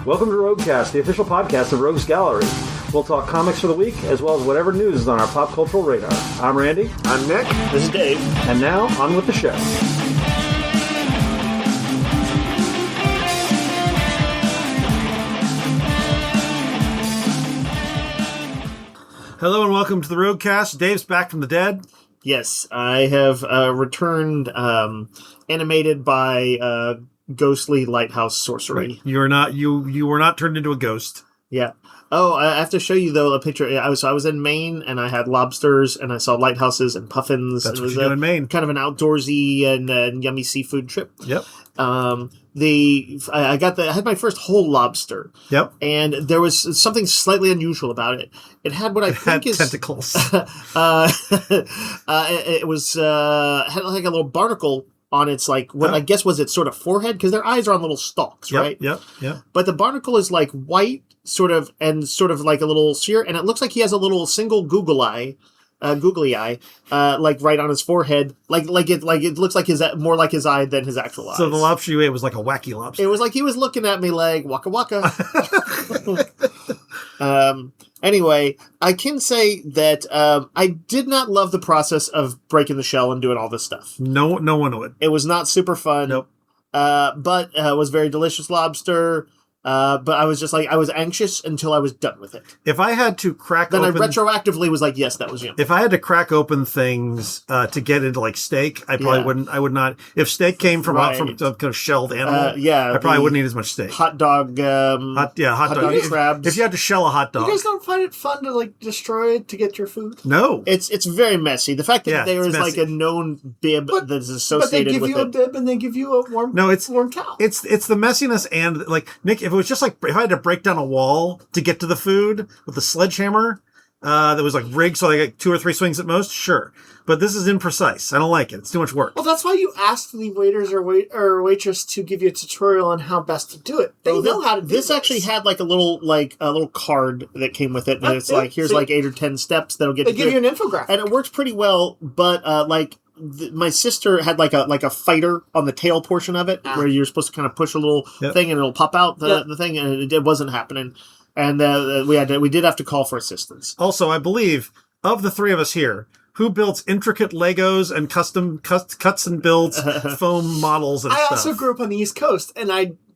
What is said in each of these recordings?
Welcome to Roguecast, the official podcast of Rogues Gallery. We'll talk comics for the week, as well as whatever news is on our pop cultural radar. I'm Randy. I'm Nick. This is Dave. And now, on with the show. Hello and welcome to the Roguecast. Dave's back from the dead. Yes, I have returned animated by ghostly lighthouse sorcery. Right. You were not turned into a ghost. Yeah. Oh, I have to show you though a picture. I was in Maine and I had lobsters and I saw lighthouses and puffins. That's it what was you do in Maine. Kind of an outdoorsy and yummy seafood trip. Yep. I had my first whole lobster. Yep. And there was something slightly unusual about it. It had what I think is tentacles. It was had like a little barnacle on its I guess was its sort of forehead, because their eyes are on little stalks, right? Yep. But the barnacle is like white, sort of like a little sear, and it looks like he has a little single googly eye, like right on his forehead, like it looks like more like his eye than his actual eyes. So the lobster you ate was like a wacky lobster. It was like he was looking at me like waka waka. Anyway, I can say that I did not love the process of breaking the shell and doing all this stuff. No one would. It was not super fun. Nope. But it was very delicious lobster. But I was just like, I was anxious until I was done with it. If I had to crack open... Then I retroactively was like, yes, that was yummy. If I had to crack open things to get into like steak, I probably wouldn't. I would not. If steak came from some kind of shelled animal, I probably wouldn't eat as much steak. Hot dog. Hot dog crabs. If you had to shell a hot dog, you guys don't find it fun to like destroy it to get your food? No, it's very messy. The fact that there is like a known bib that's associated with it. But they give you a bib and they give you a warm cow. It's the messiness and like Nick. If it was just like if I had to break down a wall to get to the food with a sledgehammer that was like rigged so I got 2 or 3 swings at most, sure. But this is imprecise. I don't like it. It's too much work. Well, that's why you ask the waiters or waitress to give you a tutorial on how best to do it. They know how to do this. This actually had like a little card that came with it, and it's like here's like 8 or 10 steps that'll get. They give you an infographic, and it works pretty well. But my sister had like a fighter on the tail portion of it, where you're supposed to kind of push a little thing and it'll pop out the thing, and it wasn't happening. And we did have to call for assistance. Also, I believe of the 3 of us here, who builds intricate Legos and custom cuts and builds foam models and stuff? I also grew up on the East Coast, and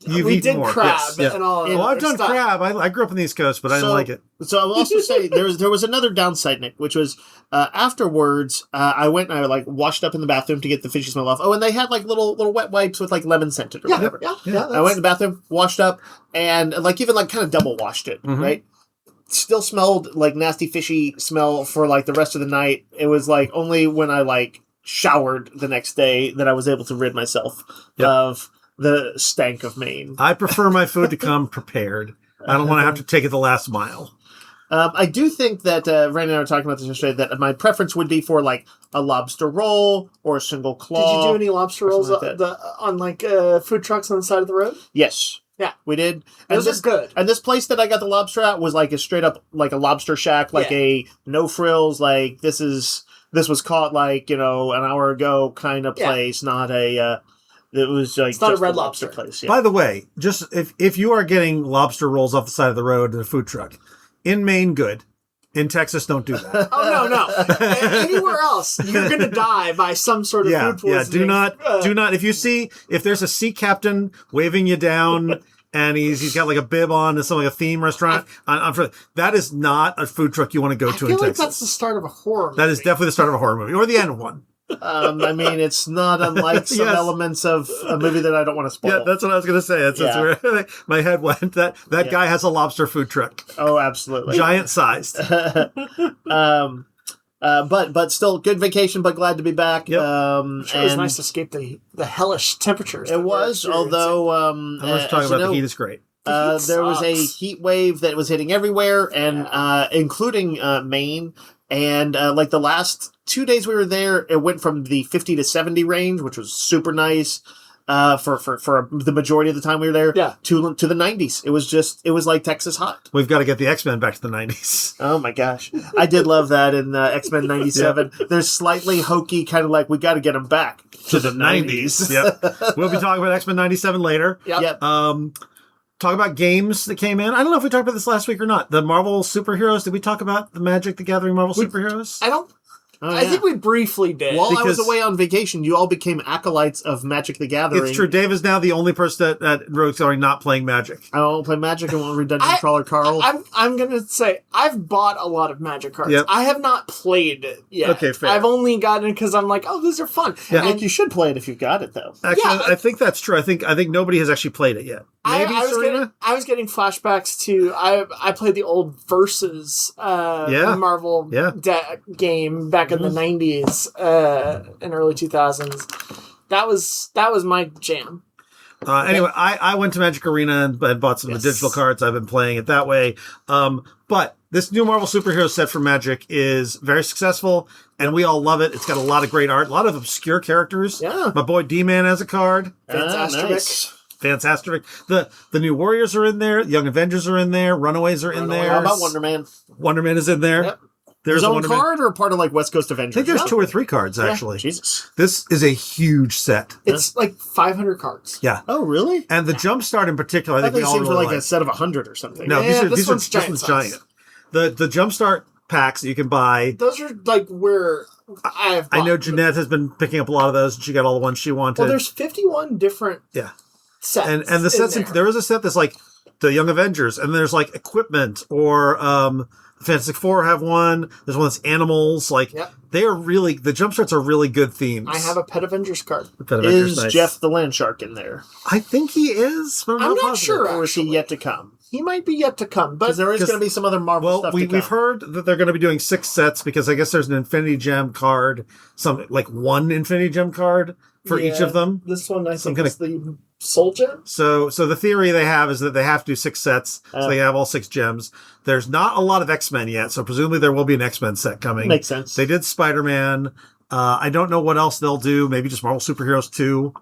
we did more. crab Yes, and all. Well, I've done crab. I grew up on the East Coast, but I didn't like it. So I'll also say there was another downside, Nick, which was afterwards I went and I washed up in the bathroom to get the fishy smell off. Oh, and they had like little wet wipes with like lemon scented or whatever. Yeah. I went in the bathroom, washed up, and even kind of double washed it, right? Still smelled like nasty fishy smell for like the rest of the night. It was like only when I showered the next day that I was able to rid myself of the stank of Maine. I prefer my food to come prepared. I don't want to have to take it the last mile. I do think that Randy and I were talking about this yesterday, that my preference would be for like a lobster roll or a single claw. Did you do any lobster rolls on food trucks on the side of the road? Yes. Yeah, we did. Those are good. And this place that I got the lobster at was like a straight up like a lobster shack, like a no frills, like this was caught like an hour ago kind of place, not a. It was like it's not a Red Lobster place. Yeah. By the way, just if you are getting lobster rolls off the side of the road at a food truck, in Maine, good. In Texas, don't do that. Oh no! Anywhere else, you're going to die by some sort of food poisoning. Do not. If there's a sea captain waving you down and he's got like a bib on, it's like a theme restaurant. That is not a food truck you want to go to in Texas. I feel like that's the start of a horror movie. That is definitely the start of a horror movie, or the end of one. It's not unlike some elements of a movie that I don't want to spoil. Yeah, that's what I was going to say. That's where my head went. That guy has a lobster food truck. Oh, absolutely. Giant sized. But still, good vacation, but glad to be back. Yep. It was nice to escape the hellish temperatures. It was, although... I was talking about the heat is great. There was a heat wave that was hitting everywhere, and including Maine. And the last 2 days we were there, it went from the 50 to 70 range, which was super nice for the majority of the time we were there, to the 90s. It was like Texas hot. We've got to get the X-Men back to the 90s. Oh my gosh. I did love that in X-Men 97. There's slightly hokey, kind of like, we got to get them back to the 90s. Yep. We'll be talking about X-Men 97 later. Yep. talk about games that came in. I don't know if we talked about this last week or not. The Marvel superheroes. Did we talk about the Magic the Gathering Marvel superheroes? I don't. I think we briefly did. While I was away on vacation, you all became acolytes of Magic the Gathering. It's true. Dave is now the only person at Rogue's Gallery not playing Magic. I don't play Magic and won't read Dungeon Crawler Carl. I'm going to say, I've bought a lot of Magic cards. Yep. I have not played it yet. Okay, fair. I've only gotten it because I'm like, oh, these are fun. Yeah. And you should play it if you've got it, though. Actually, I think that's true. I think nobody has actually played it yet. Maybe Serena? I was getting flashbacks to I played the old Versus Marvel game back in the 90s and early 2000s. That was my jam. Anyway, I went to Magic Arena and bought some of the digital cards. I've been playing it that way. But this new Marvel superhero set for Magic is very successful, and we all love it. It's got a lot of great art, a lot of obscure characters. Yeah. My boy D-Man has a card. Fantastic. Nice. Fantastic. The new Warriors are in there. Young Avengers are in there. Runaways are in there. How about Wonder Man? Wonder Man is in there. Yep. There's His a own Wonder Man. card or part of like West Coast Avengers? I think there's 2 or 3 cards, actually. Jesus. This is a huge set. It's like 500 cards. Yeah. Oh, really? And the Jumpstart in particular, I think I we these all seems really like like. a set of 100 or something. No, Yeah, this one's giant giant. size. The Jumpstart packs that you can buy. Those are like where I have bought. I know Jeanette has been picking up a lot of those, and she got all the ones she wanted. Well, there's 51 different sets. And the sets there is a set that's like the Young Avengers, and there's like equipment or Fantastic Four have one. There's one that's animals. Like they are really the Jumpstarts are really good themes. I have a Pet Avengers card. Pet Avengers, Is nice. Jeff the Land Shark in there? I think he is. But I'm not positive. sure. Or is he yet to come? He might be yet to come, but Because there is going to be some other Marvel stuff to come. We've heard that they're going to be doing 6 sets because I guess there's an Infinity Gem card, like one Infinity Gem card for each of them. This one I think is the Soul Gem. So the theory they have is that they have to do 6 sets, so they have all 6 gems. There's not a lot of X-Men yet, so presumably there will be an X-Men set coming. Makes sense. They did Spider-Man. I don't know what else they'll do. Maybe just Marvel Superheroes 2.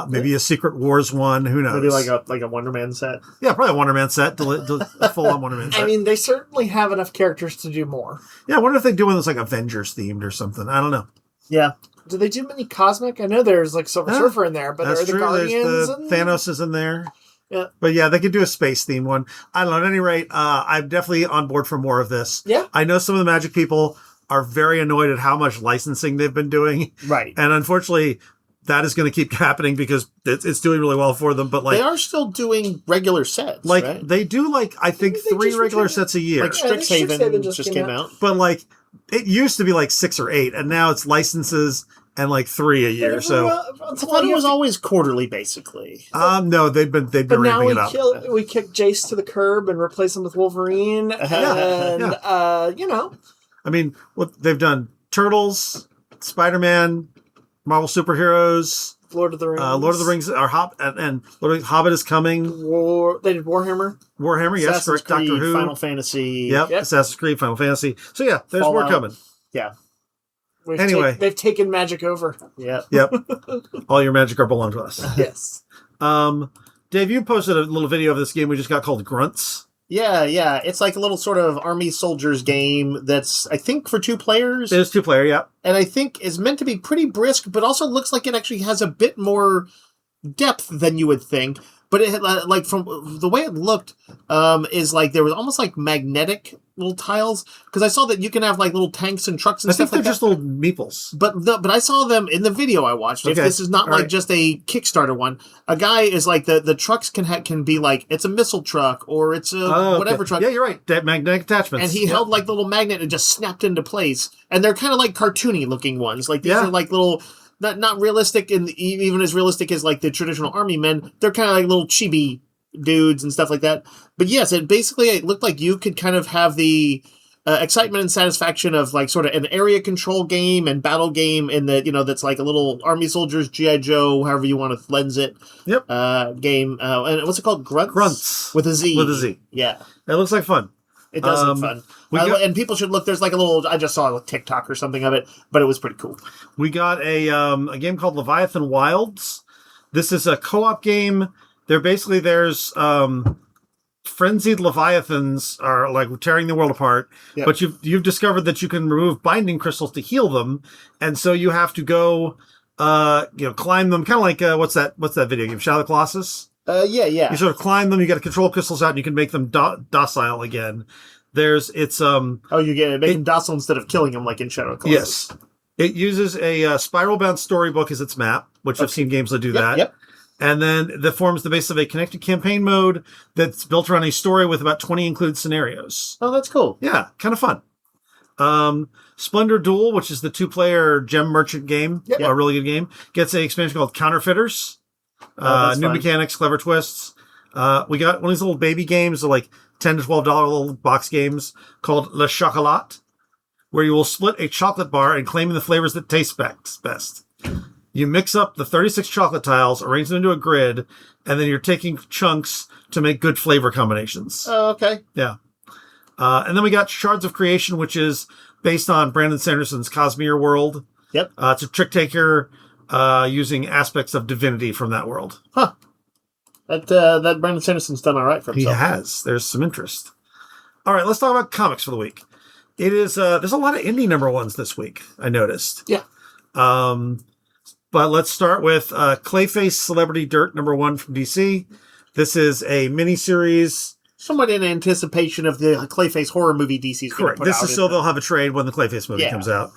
Maybe a Secret Wars 1. Who knows? Maybe like a Wonder Man set. Yeah, probably a Wonder Man set. A full-on Wonder Man set. I mean, they certainly have enough characters to do more. Yeah, I wonder if they do one that's like Avengers themed or something. I don't know. Yeah. Do they do many cosmic? I know there's like Silver Surfer in there, but That's are the true. Guardians? There's Thanos is in there. Yeah. But yeah, they could do a space themed one. I don't know. At any rate, I'm definitely on board for more of this. Yeah. I know some of the Magic people are very annoyed at how much licensing they've been doing. Right. And unfortunately, that is going to keep happening because it's doing really well for them. But like, they are still doing regular sets, like right? they do like, I think Didn't they 3 just regular return- sets a year. Like Strixhaven just came out. But like, it used to be like 6 or 8 and now it's licenses and like 3 a year. So I thought it was always quarterly, basically. no, they've been But now ramping it up. we kick Jace to the curb and replace him with Wolverine. And, you know. I mean, what they've done: Turtles, Spider-Man, Marvel superheroes, Lord of the Rings. Lord of the Rings, or and Lord of the Hobbit is coming. They did Warhammer. Warhammer, yes, Assassin's correct. Doctor Creed, Who, Final Fantasy. Yep, Assassin's Creed, Final Fantasy. So yeah, there's more Fallout. coming. Yeah. Anyway. They've taken Magic over. Yeah. Yep, all your magic are belong to us. Yes. Dave, you posted a little video of this game we just got called Grunts. Yeah. It's like a little sort of army soldiers game that's, I think, for 2 players. It is 2-player, yeah. And I think is meant to be pretty brisk, but also looks like it actually has a bit more depth than you would think. But it like from the way it looked, is like there was almost like magnetic little tiles because I saw that you can have like little tanks and trucks and I think stuff they're like that. just little meeples. But I saw them in the video I watched. If Okay. this is not All like right. just a Kickstarter one, a guy is like the trucks can be like it's a missile truck or it's a whatever truck. Yeah, you're right. Magnetic attachments. And he held like the little magnet and just snapped into place. And they're kind of like cartoony looking ones. Like these are like little, not realistic and even as realistic as like the traditional army men. They're kind of like little chibi dudes and stuff like that. But yes, it looked like you could kind of have the excitement and satisfaction of like sort of an area control game and battle game in the, that's like a little army soldiers, G.I. Joe, however you want to lens it. Yep. Game. And what's it called? Grunts? With a Z. With a Z. Yeah. It looks like fun. It does look fun. And people should look. There's like a little. I just saw a TikTok or something of it, but it was pretty cool. We got a game called Leviathan Wilds. This is a co-op game. There's frenzied leviathans are like tearing the world apart. Yep. But you've discovered that you can remove binding crystals to heal them, and so you have to go, climb them. Kind of like what's that video game? Shadow of the Colossus. Yeah. You sort of climb them, you get control crystals out, and you can make them docile again. You make them docile instead of killing them like in Shadow Colossus. Yes. It uses a spiral-bound storybook as its map, which I've seen games that do that. Yep. And then that forms the base of a connected campaign mode that's built around a story with about 20 included scenarios. Oh, that's cool. Yeah, kind of fun. Splendor Duel, which is the 2-player gem merchant game, a really good game, gets an expansion called Counterfeiters. New mechanics, clever twists. We got one of these little baby games, like $10 to $12 little box games called Le Chocolat, where you will split a chocolate bar and claim the flavors that taste best. You mix up the 36 chocolate tiles, arrange them into a grid, and then you're taking chunks to make good flavor combinations. Oh, okay. Yeah. And then we got Shards of Creation, which is based on Brandon Sanderson's Cosmere world. Yep. It's a trick taker using aspects of divinity from that world. Huh. That Brandon Sanderson's done all right for himself. He has. There's some interest. All right, let's talk about comics for the week. It is there's a lot of indie number ones this week, I noticed. Yeah. But let's start with Clayface Celebrity Dirt #1 from DC. This is a miniseries. Somewhat in anticipation of the Clayface horror movie DC's going to put out. This is so they'll have a trade when the Clayface movie comes out.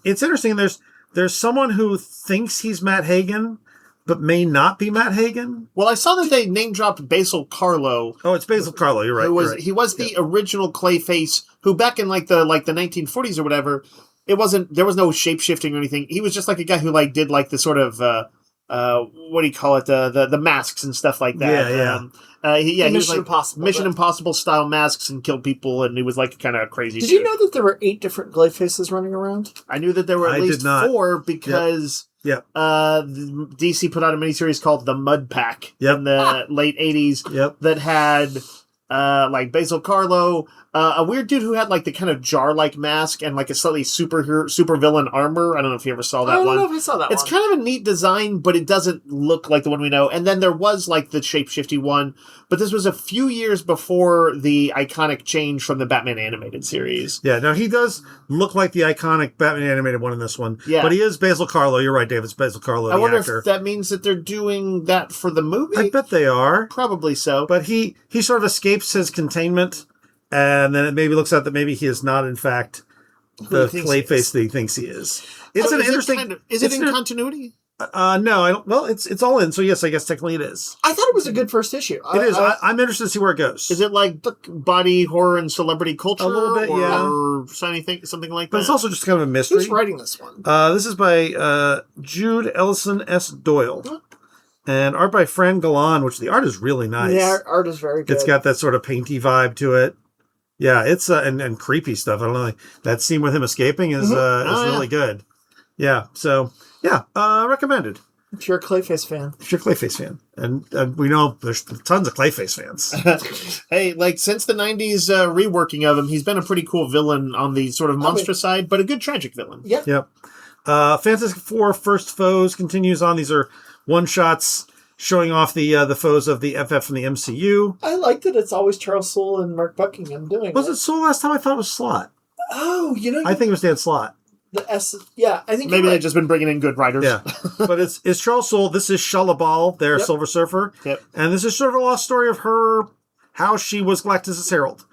It's interesting. There's someone who thinks he's Matt Hagen, but may not be Matt Hagen. Well, I saw that they name dropped Basil Carlo. Oh, it's Basil Carlo. You're right. He was the original Clayface, who back in like the 1940s or whatever. There was no shape shifting or anything. He was just like a guy who like did like the sort of what do you call it, the masks and stuff like that. He was like Mission Impossible style masks and killed people, and he was like kind of crazy. Did you know that there were 8 different Clayfaces running around? I knew that there were at least 4 because DC put out a miniseries called The Mud Pack in the late 80s that had like Basil Carlo, a weird dude who had like the kind of jar-like mask and like a slightly super villain armor. I don't know if you ever saw that one. I don't know if I saw that one. It's kind of a neat design, but it doesn't look like the one we know. And then there was like the shape-shifty one, but this was a few years before the iconic change from the Batman animated series. Yeah, now he does look like the iconic Batman animated one in this one. Yeah. But he is Basil Carlo. You're right, Dave. It's Basil Carlo, I wonder if that means that they're doing that for the movie? I bet they are. Probably so. But he sort of escapes his containment, and then it maybe looks out that maybe he is not, in fact, the Clayface that he thinks he is. It's an interesting... Is it in continuity? No, I don't. Well, it's all in, so yes, I guess technically it is. I thought it was a good first issue. It is. I'm interested to see where it goes. Is it like body horror and celebrity culture? A little bit, or something like that? But it's also just kind of a mystery. Who's writing this one? This is by Jude Ellison S. Doyle. Huh? And art by Fran Galan, which the art is really nice. Yeah, art is very good. It's got that sort of painty vibe to it. Yeah, it's and creepy stuff. I don't know. That scene with him escaping is really good. Yeah, so yeah, recommended. If you're a Clayface fan. If you're a Clayface fan. And we know there's tons of Clayface fans. Hey, like since the 90s reworking of him, he's been a pretty cool villain on the sort of monstrous side, but a good tragic villain. Yep. Fantastic Four First Foes continues on. These are one-shots showing off the foes of the FF from the MCU. I like that it's always Charles Soule and Mark Buckingham doing Was it Soule last time? I thought it was Slott. Oh, I think it was Dan Slott. I think maybe they've just been bringing in good writers. Yeah, but it's Charles Soule. This is Shalla, their Silver Surfer. Yep. And this is sort of a lost story of her, how she was Galactus' Herald.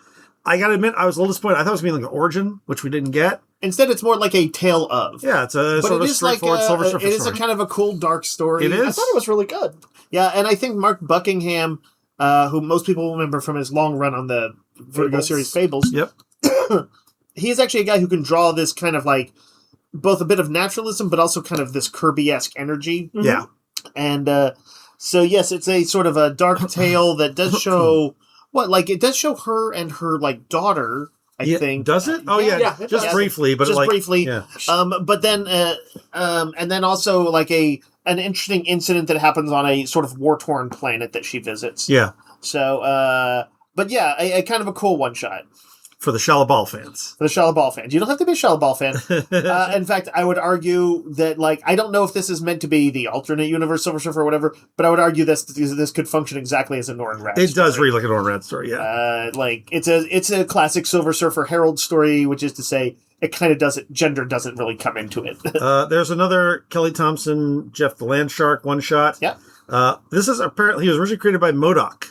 I gotta admit, I was a little disappointed. I thought it was going to be like an origin, which we didn't get. Instead, it's more like a tale of. Yeah, it's a sort of straightforward Silver Surfer story. It is a kind of a cool, dark story. It is. I thought it was really good. Yeah, and I think Mark Buckingham, who most people will remember from his long run on the Vertigo series Fables. Yep. He is actually a guy who can draw this kind of like both a bit of naturalism, but also kind of this Kirby-esque energy. Mm-hmm. Yeah. And so, yes, it's a sort of a dark tale that does show... it does show her and her, like, daughter, I think. Does it? Oh, yeah. Just briefly. But just briefly. Yeah. But then, and then also, like, an interesting incident that happens on a sort of war-torn planet that she visits. Yeah. So, but yeah, a kind of a cool one-shot. For the Shalla fans. For the Shalla fans. You don't have to be a Shalla fan. In fact, I would argue that, like, I don't know if this is meant to be the alternate universe Silver Surfer or whatever, but I would argue this could function exactly as a Norrin Radd story. It does read like a Norrin Radd story, yeah. Like, it's a classic Silver Surfer Herald story, which is to say, it kind of gender doesn't really come into it. There's another Kelly Thompson, Jeff the Landshark one-shot. Yeah. This is apparently, he was originally created by MODOK.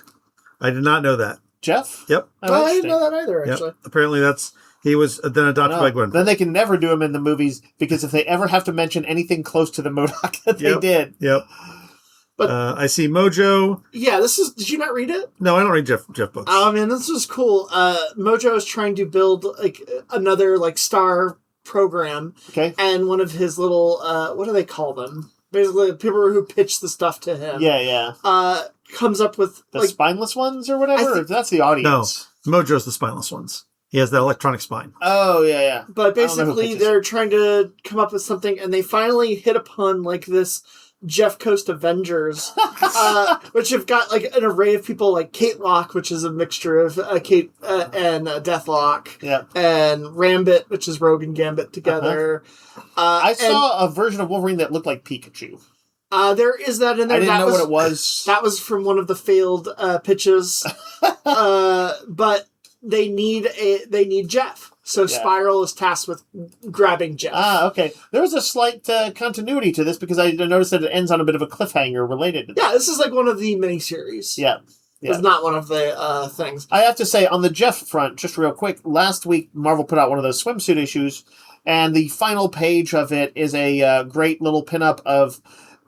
I did not know that. Jeff? Yep. Oh, I didn't know that either, actually. Yep. Apparently he was then adopted by Gwen. Then they can never do him in the movies, because if they ever have to mention anything close to the MODOK that they did. Yep. But I see Mojo. Yeah, did you not read it? No, I don't read Jeff books. Oh man, this was cool. Mojo is trying to build like another like star program. Okay. And one of his little what do they call them? Basically, people who pitch the stuff to him. Yeah. Comes up with the spineless ones or whatever. That's the audience. No, Mojo's the spineless ones. He has that electronic spine. Oh yeah. But basically, they're trying to come up with something, and they finally hit upon like this Jeff Coast Avengers, which have got like an array of people like Kate Locke, which is a mixture of Kate and Deathlock, and Rambit, which is Rogue and Gambit together. I saw a version of Wolverine that looked like Pikachu. There is that in there. I didn't know what it was. That was from one of the failed pitches, but they need Jeff. So Spiral is tasked with grabbing Jeff. Okay. There was a slight continuity to this, because I noticed that it ends on a bit of a cliffhanger related to that. Yeah, this is like one of the miniseries. Yeah. It's not one of the things. I have to say, on the Jeff front, just real quick, last week Marvel put out one of those swimsuit issues, and the final page of it is a great little pinup of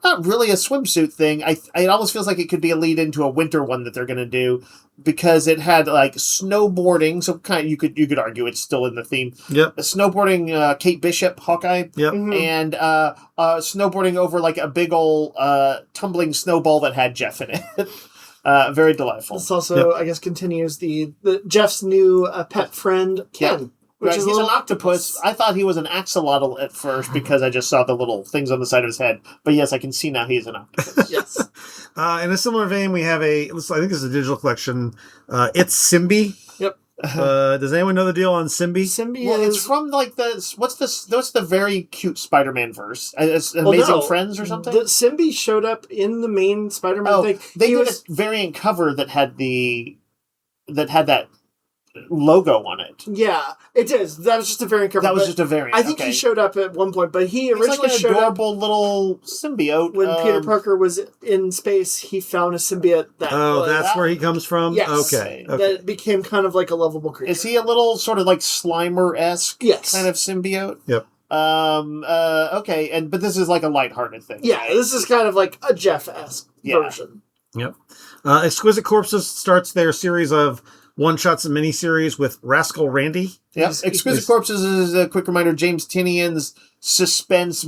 not really a swimsuit thing. It almost feels like it could be a lead into a winter one that they're going to do, because it had like snowboarding. So kind of you could argue it's still in the theme. Yep. Snowboarding, Kate Bishop, Hawkeye. Yep. Mm-hmm. And snowboarding over like a big old tumbling snowball that had Jeff in it. Very delightful. This also, I guess, continues the Jeff's new pet friend Ken. Yep. Which is he's an octopus. I thought he was an axolotl at first, because I just saw the little things on the side of his head. But yes, I can see now he's an octopus. Yes. In a similar vein, we have I think this is a digital collection. It's Symbie. Yep. Does anyone know the deal on Symbie? Symbie it's from like what's the very cute Spider-Man verse? Amazing Friends or something? Symbie showed up in the main Spider-Man thing. They did a variant cover that had that logo on it. Yeah, it is. That was just a variant cover. That was just a variant. I think he showed up at one point, but he originally like an showed adorable up little symbiote. When Peter Parker was in space. He found a symbiote that's where he comes from? Yes. Okay. That became kind of like a lovable creature. Is he a little sort of like Slimer-esque kind of symbiote? Yep. Okay, but this is like a lighthearted thing. Yeah, this is kind of like a Jeff-esque version. Yep. Exquisite Corpses starts their series of one-shots and miniseries with Rascal Randy. Yep. Exquisite Corpses is a quick reminder, James Tinian's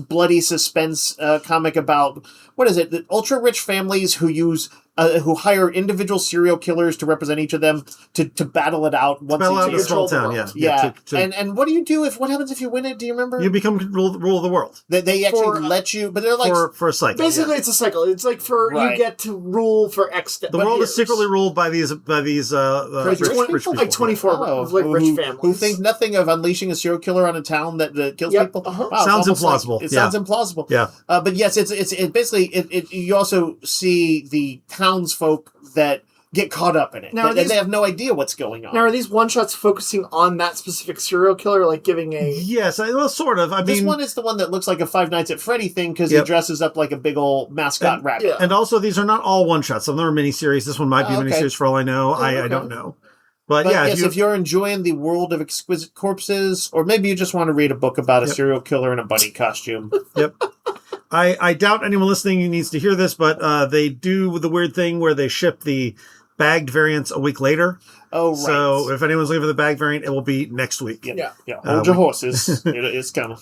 bloody suspense comic about, what is it, the ultra-rich families who hire individual serial killers to represent each of them to battle it out once battle a small town, yeah. And what do you do what happens if you win it? Do you remember? You become rule of the world. They actually let you, but they're like for a cycle. Basically, it's a cycle. It's like you get to rule for X. The world is secretly ruled by these rich people. Like 24 rich families who think nothing of unleashing a serial killer on a town that kills people. Wow, sounds implausible. It sounds implausible. Yeah. But yes, it's basically you also see the townsfolk that get caught up in it. Now, they have no idea what's going on. Now, are these one-shots focusing on that specific serial killer, like giving a... Yes, well, sort of. This one is the one that looks like a Five Nights at Freddy thing, because he dresses up like a big old mascot rabbit. Yeah. And also, these are not all one-shots. Some of them are miniseries. This one might be a miniseries for all I know. I don't know. But yeah, yes, if you're enjoying the world of Exquisite Corpses, or maybe you just want to read a book about a serial killer in a bunny costume. Yep. I doubt anyone listening needs to hear this, but they do the weird thing where they ship the bagged variants a week later. Oh, right. So if anyone's looking for the bag variant, it will be next week. Yeah. Hold your horses. It's coming.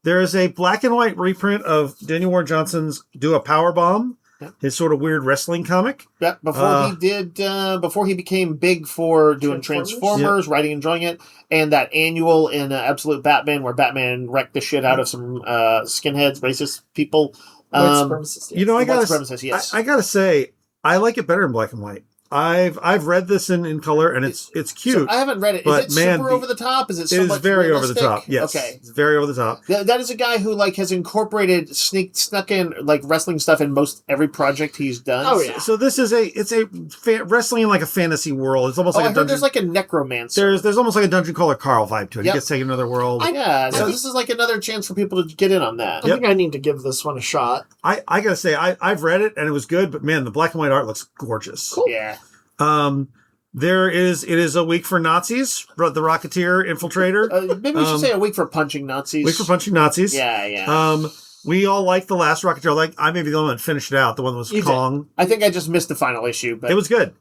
There is a black and white reprint of Daniel Ward Johnson's Do a Powerbomb, his sort of weird wrestling comic. Yeah, before he became big for doing Transformers, writing and drawing it, and that annual in Absolute Batman where Batman wrecked the shit out of some skinheads, racist people. White supremacists. Yes. I gotta say, I like it better in black and white. I've read this in color, and it's cute. So I haven't read it. Is it super over the top? Is it so much very realistic? over the top. Yes. Okay. It's very over the top. That is a guy who has incorporated snuck in wrestling stuff in most every project he's done. Oh yeah. So this is wrestling in a fantasy world. It's almost like a dungeon. There's a necromancer. There's almost like a Dungeon Crawler Carl vibe to it. Yep. He gets taken to another world. So this is another chance for people to get in on that. I think I need to give this one a shot. I gotta say I've read it and it was good, but man, the black and white art looks gorgeous. Cool. Yeah. It is a week for Nazis, the Rocketeer Infiltrator. Maybe we should say a week for punching Nazis. Week for punching Nazis. Yeah. We all liked the last Rocketeer. I may be the one that finished it out. The one that was Kong. I think I just missed the final issue, but it was good.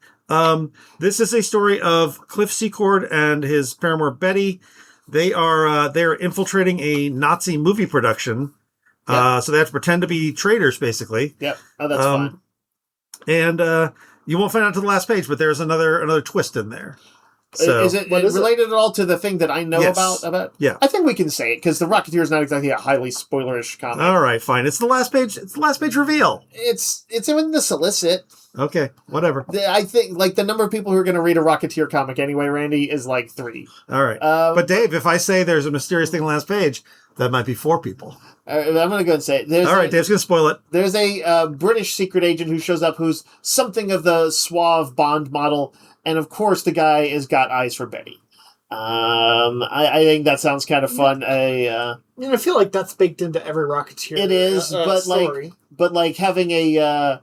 This is a story of Cliff Secord and his paramour Betty. They are infiltrating a Nazi movie production. So they have to pretend to be traitors, basically. Yep. Oh, that's fine. And you won't find out to the last page, but there's another twist in there. So, is it related at all to the thing that I know about? Yeah. I think we can say it, because The Rocketeer is not exactly a highly spoilerish comic. All right, fine. It's the last page. It's the last page reveal. It's in the solicit. Okay, whatever. I think the number of people who are going to read a Rocketeer comic anyway, Randy, is 3. All right. But Dave, if I say there's a mysterious thing on the last page, that might be 4 people. I'm going to go and say it. All right, Dave's going to spoil it. There's a British secret agent who shows up who's something of the suave Bond model, and of course the guy has got eyes for Betty. I think that sounds kind of fun. I feel like that's baked into every Rocketeer. It is, but story. Having a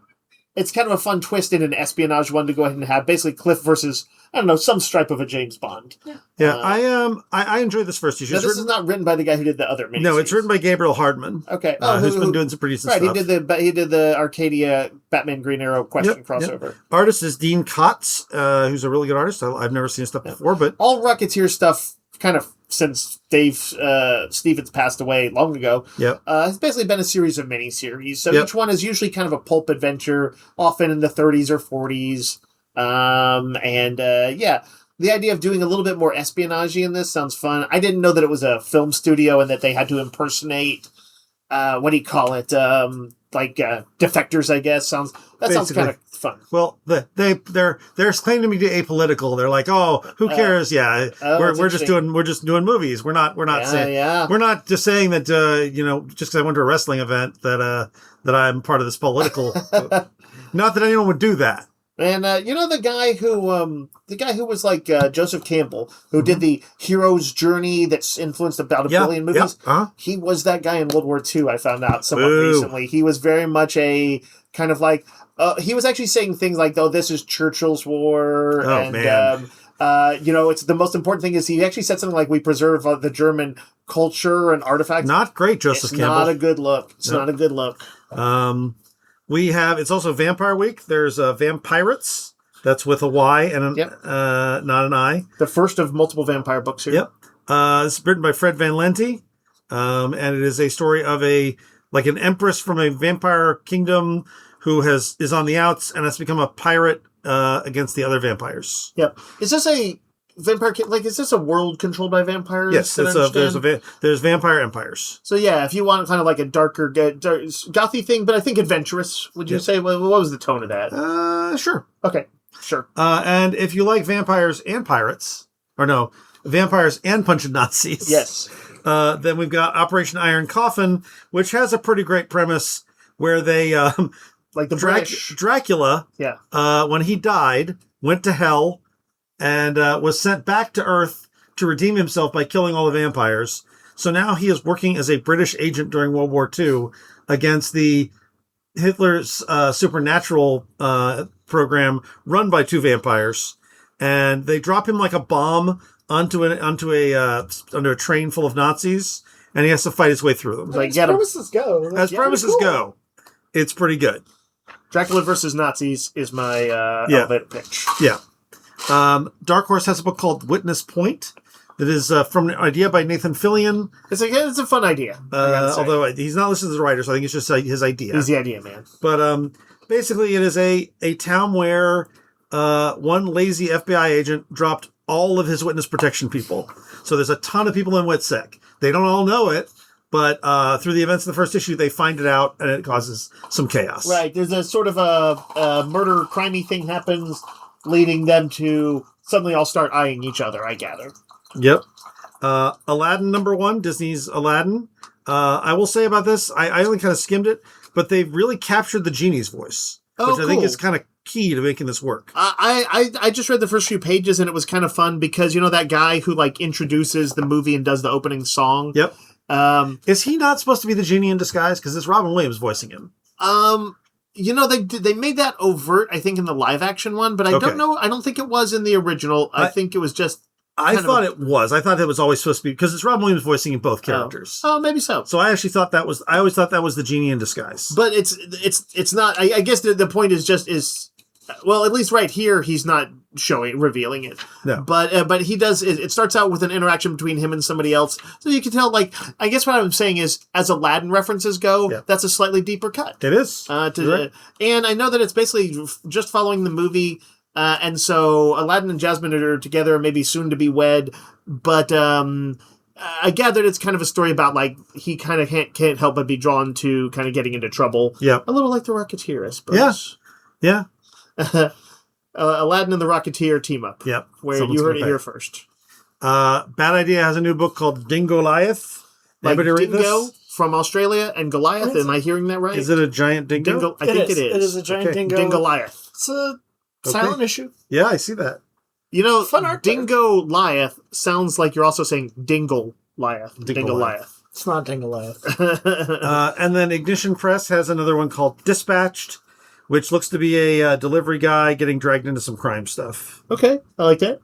it's kind of a fun twist in an espionage one to go ahead and have basically Cliff versus, I don't know, some stripe of a James Bond. Yeah, I enjoyed this first issue. This is not written by the guy who did the other miniseries. No, it's written by Gabriel Hardman. Okay, who's been doing some pretty decent stuff. Right, he did the Arcadia Batman Green Arrow question crossover. Yep. Artist is Dean Kotz, who's a really good artist. I've never seen his stuff before, but all Rocketeer stuff kind of since Dave Stevens passed away long ago. It's basically been a series of miniseries. So each one is usually kind of a pulp adventure, often in the 30s or 40s. The idea of doing a little bit more espionage in this sounds fun. I didn't know that it was a film studio and that they had to impersonate, what do you call it? Defectors, I guess. Sounds kind of fun. Well, they're claiming to be apolitical. They're like, oh, who cares? We're just doing movies. We're not saying we're not just saying that just because I went to a wrestling event that I'm part of this political. Not that anyone would do that. And the guy who was like Joseph Campbell, who did the hero's journey that's influenced about a billion movies. He was that guy in World War II. I found out somewhat recently. He was very much a kind of he was actually saying things like, "Oh, this is Churchill's war," it's the most important thing is he actually said something like, "We preserve the German culture and artifacts." Not great, Joseph Campbell. Not a good look. It's not a good look. It's also Vampire Week. There's Vampyrates. That's with a Y and not an I. The first of multiple vampire books here. Yep. It's written by Fred Van Lente. And it is a story of an empress from a vampire kingdom who is on the outs and has become a pirate against the other vampires. Yep. Is this a vampire? Is this a world controlled by vampires? Yes, there's vampire empires. So yeah, if you want kind of like a darker, gothy thing, but I think adventurous. Would you say? What was the tone of that? Sure. Okay, sure. And if you like vampires and pirates, vampires and punching Nazis, yes. Then we've got Operation Iron Coffin, which has a pretty great premise where they like the Dracula. Yeah. When he died, went to hell. And was sent back to Earth to redeem himself by killing all the vampires. So now he is working as a British agent during World War II against the Hitler's supernatural program run by 2 vampires. And they drop him like a bomb onto a train full of Nazis, and he has to fight his way through them. As premises go. As premises go, it's pretty good. Dracula versus Nazis is my elevator pitch. Yeah. Dark Horse has a book called Witness Point that is from an idea by Nathan Fillion. It's a fun idea. Although he's not listed as a writer, so I think it's just his idea. He's the idea, man. But basically it is a town where one lazy FBI agent dropped all of his witness protection people. So there's a ton of people in WITSEC. They don't all know it, but through the events of the first issue, they find it out, and it causes some chaos. Right. There's a sort of a murder, crimey thing happens. leading them to suddenly all start eyeing each other, I gather. Yep. Aladdin #1, Disney's Aladdin. I will say about this, I only kind of skimmed it, but they've really captured the genie's voice, which I think is kind of key to making this work. I just read the first few pages and it was kind of fun because that guy who like introduces the movie and does the opening song. Yep. Is he not supposed to be the genie in disguise? Because it's Robin Williams voicing him. They made that overt, I think, in the live action one, but I don't know. I don't think it was in the original. I think it was just. I thought it was. I thought it was always supposed to be because it's Robin Williams voicing in both characters. Oh, maybe so. So I actually thought that was. I always thought that was the genie in disguise. But it's not. I guess the point is. Well, at least right here, he's not revealing it. No. But he does. It starts out with an interaction between him and somebody else, so you can tell. Like, I guess what I'm saying is, as Aladdin references go, that's a slightly deeper cut. It is. And I know that it's basically just following the movie, and so Aladdin and Jasmine are together, and maybe soon to be wed. But I gathered it's kind of a story about like he kind of can't help but be drawn to kind of getting into trouble. Yeah. A little like the Rocketeer, I suppose. Yeah. Aladdin and the Rocketeer team up. Yep. Where you heard it here first. Bad Idea has a new book called Dingoliath. Like Anybody read Dingo this? from Australia and Goliath. Am I hearing that right? Is it a giant dingo? I think it is. It is a giant dingo. Dingoliath. It's a silent issue. Yeah, I see that. Fun art. Dingoliath sounds like you're also saying Dingoliath. Dingoliath. It's not Dingoliath. And then Ignition Press has another one called Dispatched, which looks to be a delivery guy getting dragged into some crime stuff. Okay, I like that.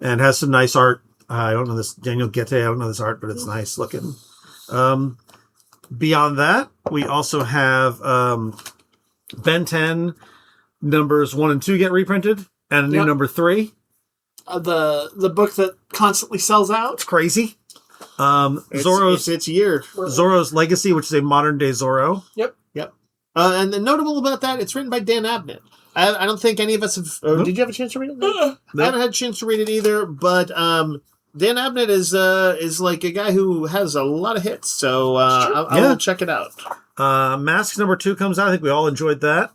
And has some nice art. I don't know this, Daniel Guette, I don't know this art, but it's nice looking. Beyond that, we also have Ben 10 numbers 1 and 2 get reprinted, and a new number 3. The book that constantly sells out. It's crazy. Zorro's Legacy, which is a modern day Zorro. Yep. And the notable about that, it's written by Dan Abnett. I don't think any of us have... Did you have a chance to read it? No. I haven't had a chance to read it either, but Dan Abnett is like a guy who has a lot of hits, so I will check it out. Masks number 2 comes out. I think we all enjoyed that.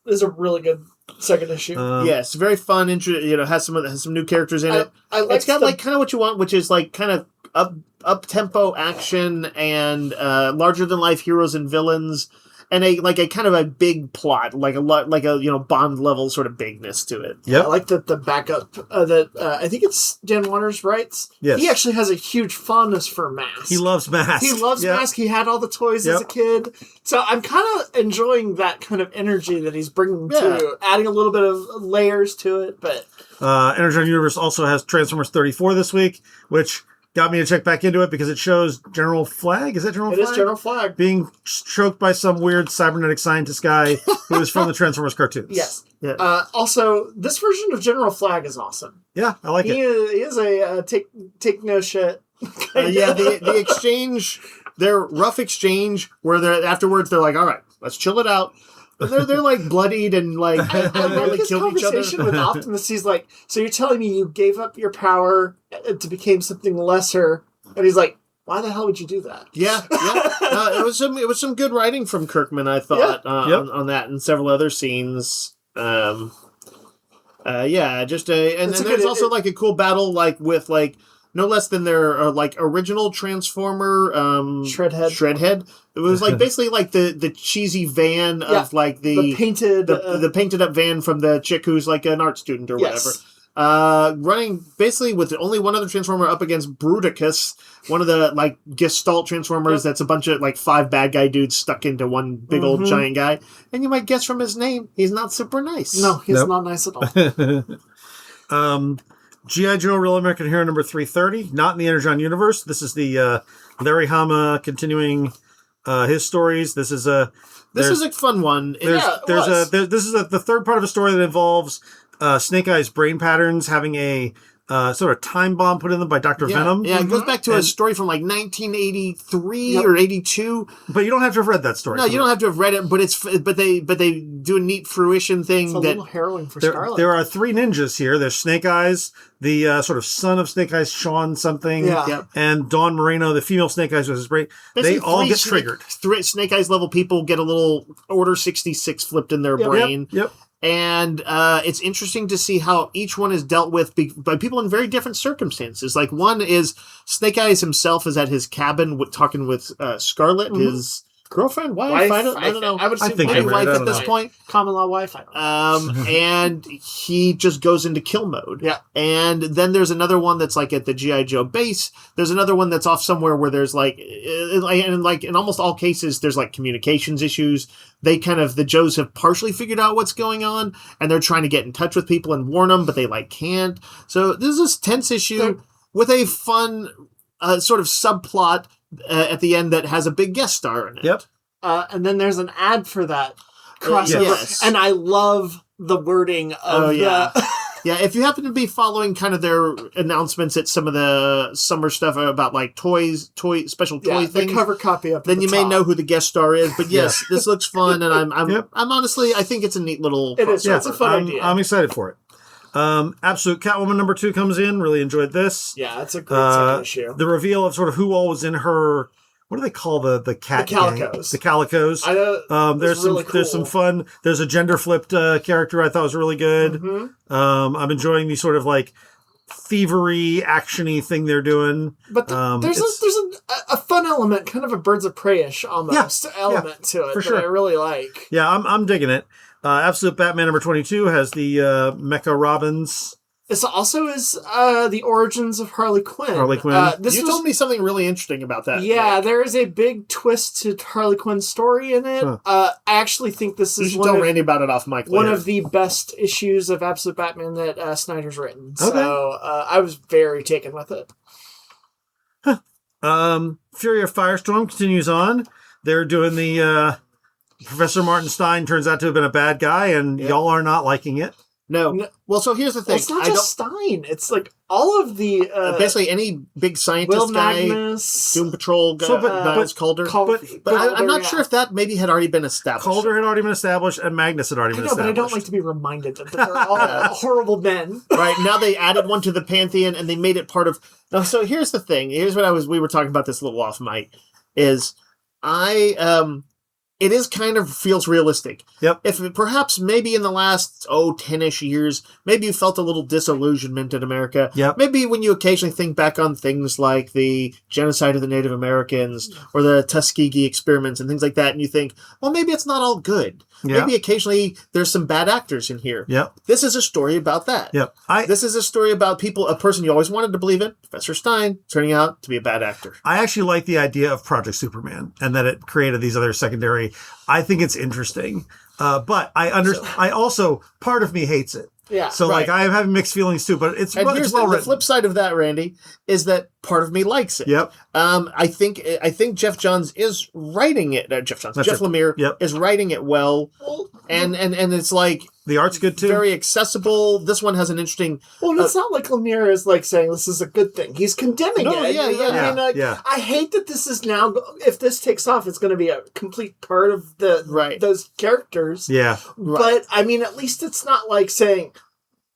It's a really good second issue. Yes, very fun. Has some new characters in it. It's got like kind of what you want, which is like kind of up tempo action and larger than life heroes and villains. And a kind of a big plot, like a Bond level sort of bigness to it. Yeah, I like the backup that I think it's Dan Waters writes. Yes, he actually has a huge fondness for Mask. He loves Mask. Mask. He had all the toys as a kid, so I'm kind of enjoying that kind of energy that he's bringing to adding a little bit of layers to it. But Energon Universe also has Transformers 34 this week, which got me to check back into it because it shows General Flag. Is that General Flag? It is General Flag. Being choked by some weird cybernetic scientist guy who is from the Transformers cartoons. Yes. Yeah. Also, this version of General Flag is awesome. Yeah, I like it. He is a take no shit. The exchange, their rough exchange, where afterwards they're like, all right, let's chill it out. They're like bloodied and like I like his killed each other. Conversation with Optimus. He's like, so you're telling me you gave up your power to become something lesser? And he's like, why the hell would you do that? Yeah. It was some good writing from Kirkman, I thought, on that and several other scenes. And there's also like a cool battle like with like no less than their like original Transformer Shredhead. It was like basically like the cheesy van of like the painted up van from the chick who's like an art student or whatever. Running basically with only one other Transformer up against Bruticus, one of the like Gestalt Transformers that's a bunch of like 5 bad guy dudes stuck into one big old giant guy. And you might guess from his name, he's not super nice. No, he's not nice at all. G.I. Joe Real American Hero number 330, not in the Energon universe. This is the Larry Hama continuing his stories. This is a fun one. This is the third part of a story that involves Snake Eye's brain patterns having a sort of time bomb put in them by Dr. Venom. Yeah, it goes back to a story from like 1983 or 82. But you don't have to have read that story. No, you don't have to have read it, but they do a neat fruition thing. It's a little harrowing for Scarlet. There are 3 ninjas here. There's Snake Eyes, the sort of son of Snake Eyes, Sean something, and Dawn Moreno, the female Snake Eyes with his brain. Basically, they all get triggered. 3 Snake Eyes level people get a little Order 66 flipped in their brain. Yep. And it's interesting to see how each one is dealt with by people in very different circumstances. Like one is Snake Eyes himself is at his cabin talking with Scarlet, his girlfriend, wife. I don't know. I would assume maybe wife at this point. Common law wife. And he just goes into kill mode. Yeah. And then there's another one that's like at the G.I. Joe base. There's another one that's off somewhere where there's like in almost all cases, there's like communications issues. The Joes have partially figured out what's going on, and they're trying to get in touch with people and warn them, but they can't. So this is this tense issue with a fun sort of subplot at the end that has a big guest star in it. Yep. And then there's an ad for that crossover. Yes. And I love the wording of Yeah, if you happen to be following kind of their announcements at some of the summer stuff about like special toy things, the cover copy up. Then you may know who the guest star is. But yes, this looks fun, and I'm honestly, I think it's a neat little. It is. It's a fun idea. I'm excited for it. Absolute Catwoman number 2 comes in. Really enjoyed this. Yeah, it's a great second issue. The reveal of sort of who all was in her. What do they call the cat? The Calicos. The Calicos. I know. There's really some there's some fun. There's a gender flipped character I thought was really good. Mm-hmm. I'm enjoying the sort of like thievery actiony thing they're doing. But there's a fun element, kind of a Birds of Prey-ish almost element to it for sure. that I really like. Yeah, I'm digging it. Absolute Batman number 22 has the Mecha Robins. This also is the origins of Harley Quinn. You told me something really interesting about that. Yeah, there is a big twist to Harley Quinn's story in it. Huh. I actually think this is tell Randy about it off mic later. One of the best issues of Absolute Batman that Snyder's written. Okay. So I was very taken with it. Fury of Firestorm continues on. They're doing the Professor Martin Stein turns out to have been a bad guy, and y'all are not liking it. No. Well, so here's the thing. It's not just Stein. It's like all of the... basically any big scientist Will guy, Magnus, Doom Patrol guy, but Calder. But I'm not sure if that maybe had already been established. Calder had already been established, and Magnus had already been established. But I don't like to be reminded that they're all horrible men. Right, now they added one to the Pantheon, and they made it part of... Now, so here's the thing. Here's what we were talking about this a little off mic, is it is kind of feels realistic. Yep. If perhaps maybe in the last 10-ish years, maybe you felt a little disillusionment in America. Yep. Maybe when you occasionally think back on things like the genocide of the Native Americans or the Tuskegee experiments and things like that, and you think, well, maybe it's not all good. Yep. Maybe occasionally there's some bad actors in here. Yep. This is a story about that. Yep. This is a story about a person you always wanted to believe in, Professor Stein, turning out to be a bad actor. I actually like the idea of Project Superman and that it created these other secondary. I think it's interesting. But I also, part of me hates it. Yeah. So right. like I have mixed feelings too, but it's well written. The flip side of that, Randy, is that part of me likes it. Yep. I think Jeff Johns is writing it. Jeff Lemire is writing it well. And it's like the art's good too. Very accessible. This one has an interesting. Well, it's not like Lemire is like saying this is a good thing. He's condemning it. Yeah. I hate that this is now. If this takes off, it's going to be a complete part of those characters. Yeah. But I mean, at least it's not like saying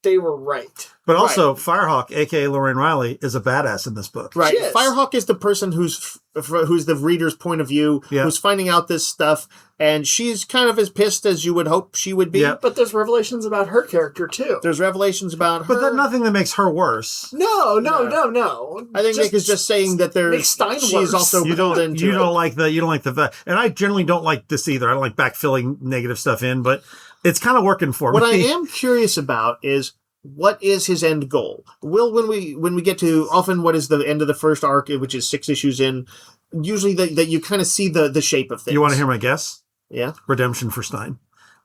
they were right. But also, Firehawk, a.k.a. Lorraine Riley, is a badass in this book. Right. Firehawk is the person who's the reader's point of view, who's finding out this stuff, and she's kind of as pissed as you would hope she would be. Yeah. But there's revelations about her character, too. There's revelations about her. But there's nothing that makes her worse. No. I think Nick is just saying that she's also you don't like the and I generally don't like this either. I don't like backfilling negative stuff in, but it's kind of working for me. What I am curious about is what is his end goal? When we get to often what is the end of the first arc, which is 6 issues in, usually that you kind of see the shape of things. You want to hear my guess? Yeah. Redemption for Stein.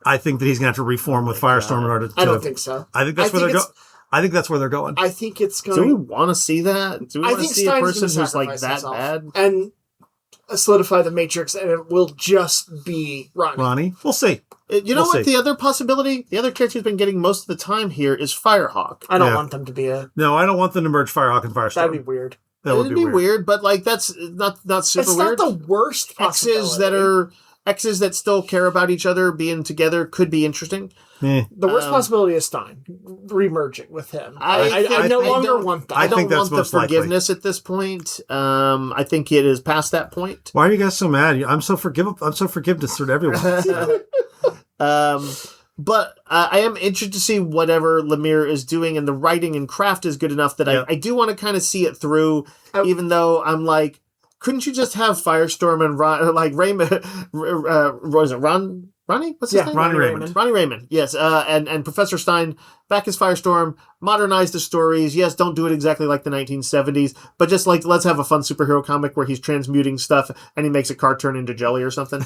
I think that he's going to have to reform with Firestorm in order to. I don't think so. I think that's where they're going. I think that's where they're going. I think it's going. Do we want to see that? Do we want to see a person who's like that bad? And solidify the Matrix, and it will just be Ronnie. We'll see. You know what? The other possibility, the other character who's been getting most of the time here is Firehawk. I don't want them to be No, I don't want them to merge Firehawk and Firestorm. That'd be weird. That would be weird. But like that's not super weird. It's not the worst possibility. Exes that still care about each other being together could be interesting. The worst possibility is Stein remerging with him. I no longer want that. I don't want the forgiveness at this point. I think it is past that point. Why are you guys so mad? I'm so forgiveness toward everyone. But I am interested to see whatever Lemire is doing, and the writing and craft is good enough that I do want to kind of see it through, even though I'm like, couldn't you just have Firestorm and Raymond, was it Ronnie? What's his name? Ronnie Raymond. Ronnie Raymond, yes. And Professor Stein back as Firestorm, modernize the stories. Yes, don't do it exactly like the 1970s, but just like, let's have a fun superhero comic where he's transmuting stuff and he makes a car turn into jelly or something.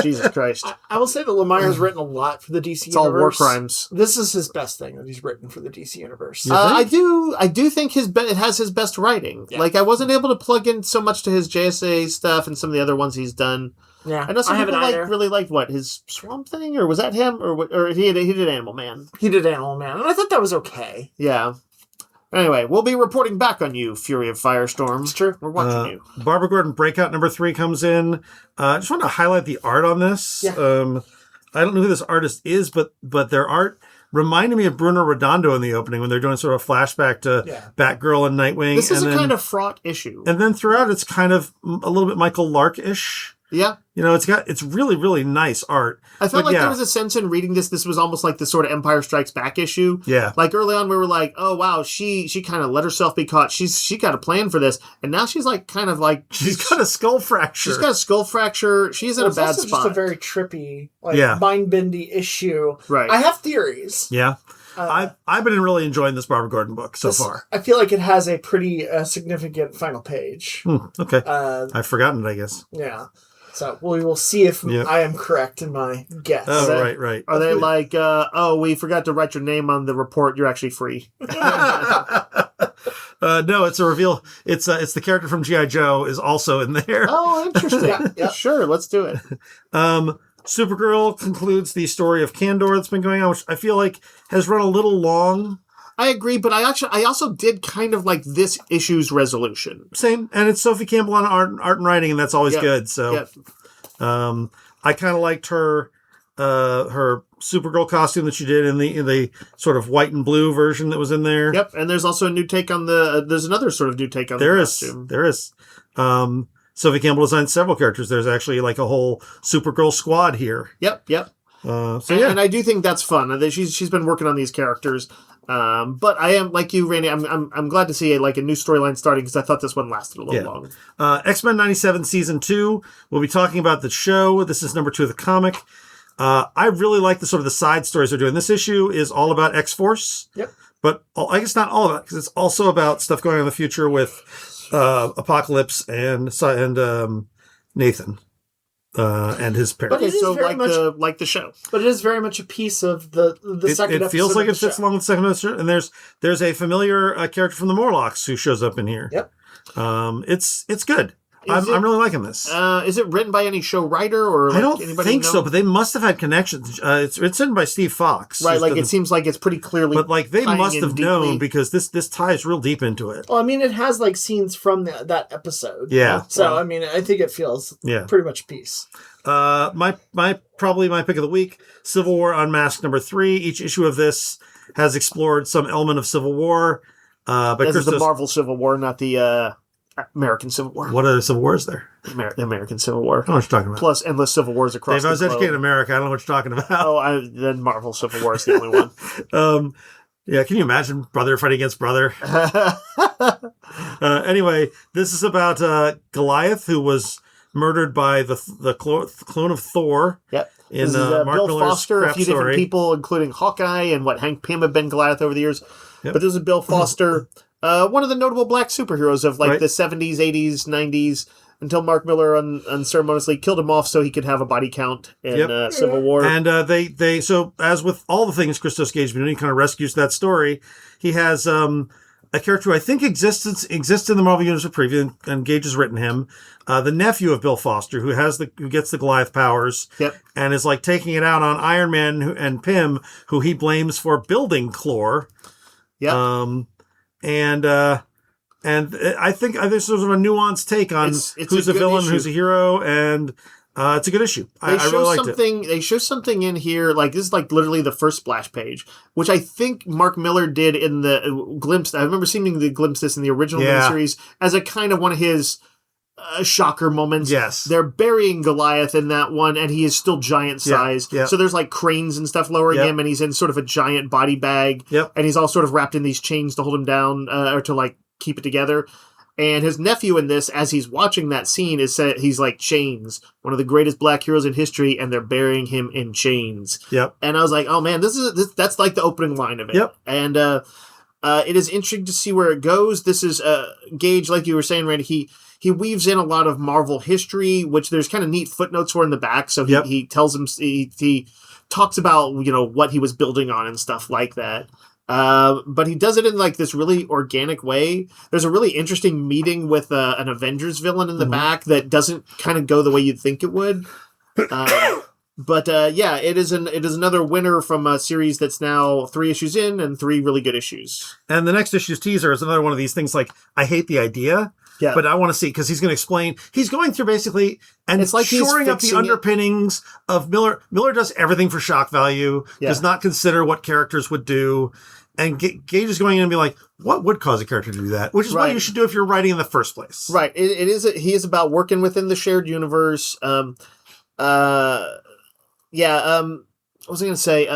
Jesus Christ. I will say that Lemire's written a lot for the DC universe. It's all war crimes. This is his best thing that he's written for the DC universe. I do think it has his best writing. Yeah. Like, I wasn't able to plug in so much to his JSA stuff and some of the other ones he's done. Yeah, I know some people really liked his Swamp Thing, or was that him, or he did Animal Man. He did Animal Man, and I thought that was okay. Yeah. Anyway, we'll be reporting back on you, Fury of Firestorm. It's true. We're watching you. Barbara Gordon Breakout number 3 comes in. I just want to highlight the art on this. Yeah. I don't know who this artist is, but their art reminded me of Bruno Redondo in the opening when they're doing sort of a flashback to Batgirl and Nightwing. This is a kind of fraught issue. And then throughout, it's kind of a little bit Michael Lark-ish. Yeah. You know, it's really, really nice art. I felt there was a sense in reading this was almost like the sort of Empire Strikes Back issue. Yeah. Like early on we were like, oh wow, she kind of let herself be caught. She got a plan for this. And now she's like kind of like she's got a skull fracture. She's got a skull fracture. She's in a bad spot. It's just a very trippy, mind-bendy issue. Right. I have theories. Yeah. I've been really enjoying this Barbara Gordon book so far. I feel like it has a pretty significant final page. Okay. I've forgotten it, I guess. Yeah. So we will see if I am correct in my guess. Oh, right. Are they like, we forgot to write your name on the report. You're actually free. No, it's a reveal. It's the character from G.I. Joe is also in there. Oh, interesting. Yeah. Sure, let's do it. Supergirl concludes the story of Kandor that's been going on, which I feel like has run a little long. I agree, but I also did kind of like this issue's resolution. Same, and it's Sophie Campbell on art and writing, and that's always good. So, I kind of liked her Supergirl costume that she did in the sort of white and blue version that was in there. Yep, and there's also a new take on there's another sort of new take on the costume. There is. Sophie Campbell designed several characters. There's actually like a whole Supergirl squad here. Yep. And I do think that's fun. She's been working on these characters. But I am like you, Randy. I'm glad to see a new storyline starting because I thought this one lasted a little long. X-Men 97 season 2. We'll be talking about the show. This is number 2 of the comic. I really like the sort of the side stories they're doing. This issue is all about X-Force. Yep. But I guess not all of it because it's also about stuff going on in the future with Apocalypse and Nathan. And his parents. Okay, so like the show. But it is very much a piece of the second episode. It feels like it fits along with the second episode. And there's a familiar character from the Morlocks who shows up in here. Yep. It's good. I'm really liking this. Is it written by any show writer or I don't think so, but they must have had connections. It's written by Steve Fox. Right, it seems like it's pretty clearly. But they must have known because this ties real deep into it. Well, I mean, it has scenes from that episode. Yeah. So I mean, I think it feels pretty much a piece. My pick of the week: Civil War Unmasked number 3. Each issue of this has explored some element of Civil War. This is the Marvel Civil War, not the American Civil War. What other Civil Wars there? The American Civil War. I don't know what you're talking about. Plus endless Civil Wars across the globe. If I was educated in America, I don't know what you're talking about. Then Marvel Civil War is the only one. Yeah, can you imagine brother fighting against brother? Anyway, this is about Goliath, who was murdered by the clone of Thor. Yep. In this is Mark Bill Miller's Foster, a few story. different people, including Hawkeye and Hank Pym have been Goliath over the years. Yep. But this is Bill Foster, one of the notable black superheroes of the 70s, 80s, 90s, until Mark Miller unceremoniously killed him off so he could have a body count in Civil War. And so as with all the things Christos Gage been doing, he kind of rescues that story. He has a character who I think exists in the Marvel Universe preview, and Gage has written him. The nephew of Bill Foster, who gets the Goliath powers, and is taking it out on Iron Man and Pym, who he blames for building Clor. Yep. And I think there's sort of a nuanced take on who's a villain, issue. Who's a hero, and it's a good issue. I really liked it. They show something in here, this is literally the first splash page, which I think Mark Miller did in the glimpse. I remember seeing the glimpse this in the original miniseries as a kind of one of his shocker moments. Yes. They're burying Goliath in that one, and he is still giant size. Yeah. So there's like cranes and stuff lowering him, and he's in sort of a giant body bag. Yep. And he's all sort of wrapped in these chains to hold him down or to like keep it together. And his nephew in this, as he's watching that scene, he's like, chains, one of the greatest black heroes in history, and they're burying him in chains. Yep. And I was like, oh man, that's like the opening line of it. Yep. And it is interesting to see where it goes. This is Gage, like you were saying, Randy. He weaves in a lot of Marvel history, which there's kind of neat footnotes for in the back. So he tells him he talks about what he was building on and stuff like that. But he does it in like this really organic way. There's a really interesting meeting with an Avengers villain in the back that doesn't kind of go the way you'd think it would. But it is another winner from a series that's now 3 issues in and 3 really good issues. And the next issue's teaser is another one of these things like, I hate the idea, but I want to see, because he's going to explain. He's going through basically, and it's like shoring up the underpinnings of Miller. Miller does everything for shock value, does not consider what characters would do. And Gage is going in and be like, what would cause a character to do that? Which is what you should do if you're writing in the first place. Right. He is about working within the shared universe. What was I going to say?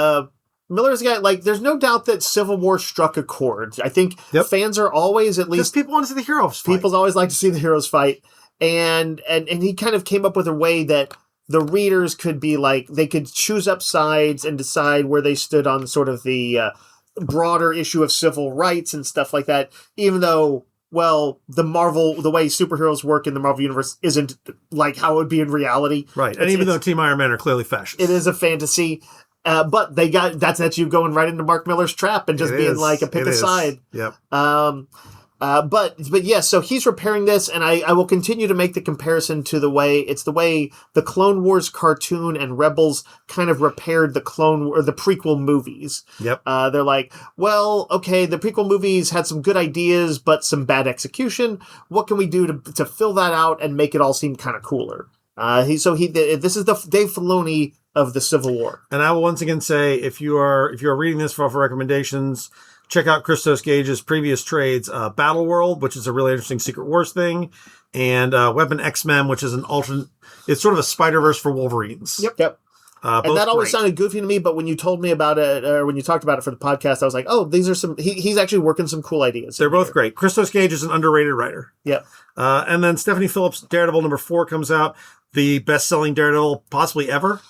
Miller's got, like, there's no doubt that Civil War struck a chord. I think fans are always, at least... Because people want to see the heroes fight. People always like to see the heroes fight. And he kind of came up with a way that the readers could be, like, they could choose up sides and decide where they stood on sort of the broader issue of civil rights and stuff like that, even though... Well, the way superheroes work in the Marvel Universe isn't like how it would be in reality. Right. And even though Team Iron Man are clearly fascist. It is a fantasy. But that's you going right into Mark Miller's trap and just being like a pick a side. Yep. But yeah, so he's repairing this, and I will continue to make the comparison to the way the Clone Wars cartoon and Rebels kind of repaired the prequel movies. Yep. They're like, well, okay, the prequel movies had some good ideas, but some bad execution. What can we do to fill that out and make it all seem kind of cooler? This is the Dave Filoni of the Civil War. And I will once again say, if you are reading this for recommendations, check out Christos Gage's previous trades, Battle World, which is a really interesting Secret Wars thing, and Weapon X-Men, which is an alternate. It's sort of a Spider-Verse for Wolverines. Yep. And that always sounded goofy to me, but when you told me about it, or when you talked about it for the podcast, I was like, oh, these are some... He's actually working some cool ideas. They're both great. Christos Gage is an underrated writer. Yep. And then Stephanie Phillips' Daredevil #4 comes out, the best-selling Daredevil possibly ever.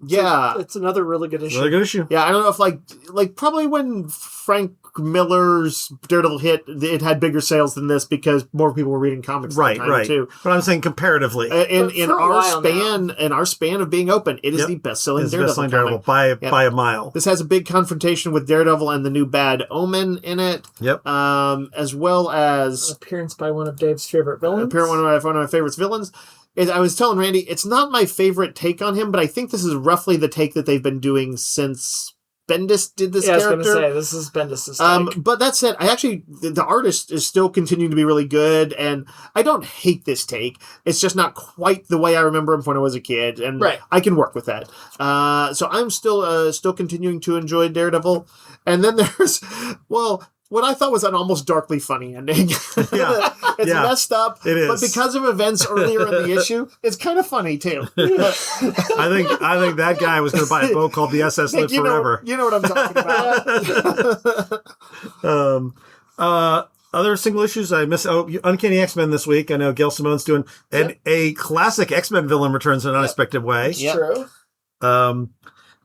Yeah. It's another really good issue. Really good issue. Yeah, I don't know if like probably when Frank Miller's Daredevil hit, it had bigger sales than this because more people were reading comics at the time too. But I'm saying comparatively. In our span of being open, it is the best-selling Daredevil by a mile. This has a big confrontation with Daredevil and the new Bad Omen in it. Yep. As well as an appearance by one of Dave's favorite villains. One of my favorite villains. I was telling Randy, it's not my favorite take on him, but I think this is roughly the take that they've been doing since Bendis did this character. I was going to say, this is Bendis' take. But that said, the artist is still continuing to be really good, and I don't hate this take. It's just not quite the way I remember him when I was a kid, and I can work with that. So I'm still continuing to enjoy Daredevil. And then there's, what I thought was an almost darkly funny ending. Yeah. It's messed up. It is. But because of events earlier in the issue, it's kind of funny too. I think that guy was going to buy a boat called the SS Live Forever. You know what I'm talking about. Other single issues I miss. Uncanny X-Men this week. I know Gail Simone's doing, and a classic X-Men villain returns in an unexpected way. It's true. And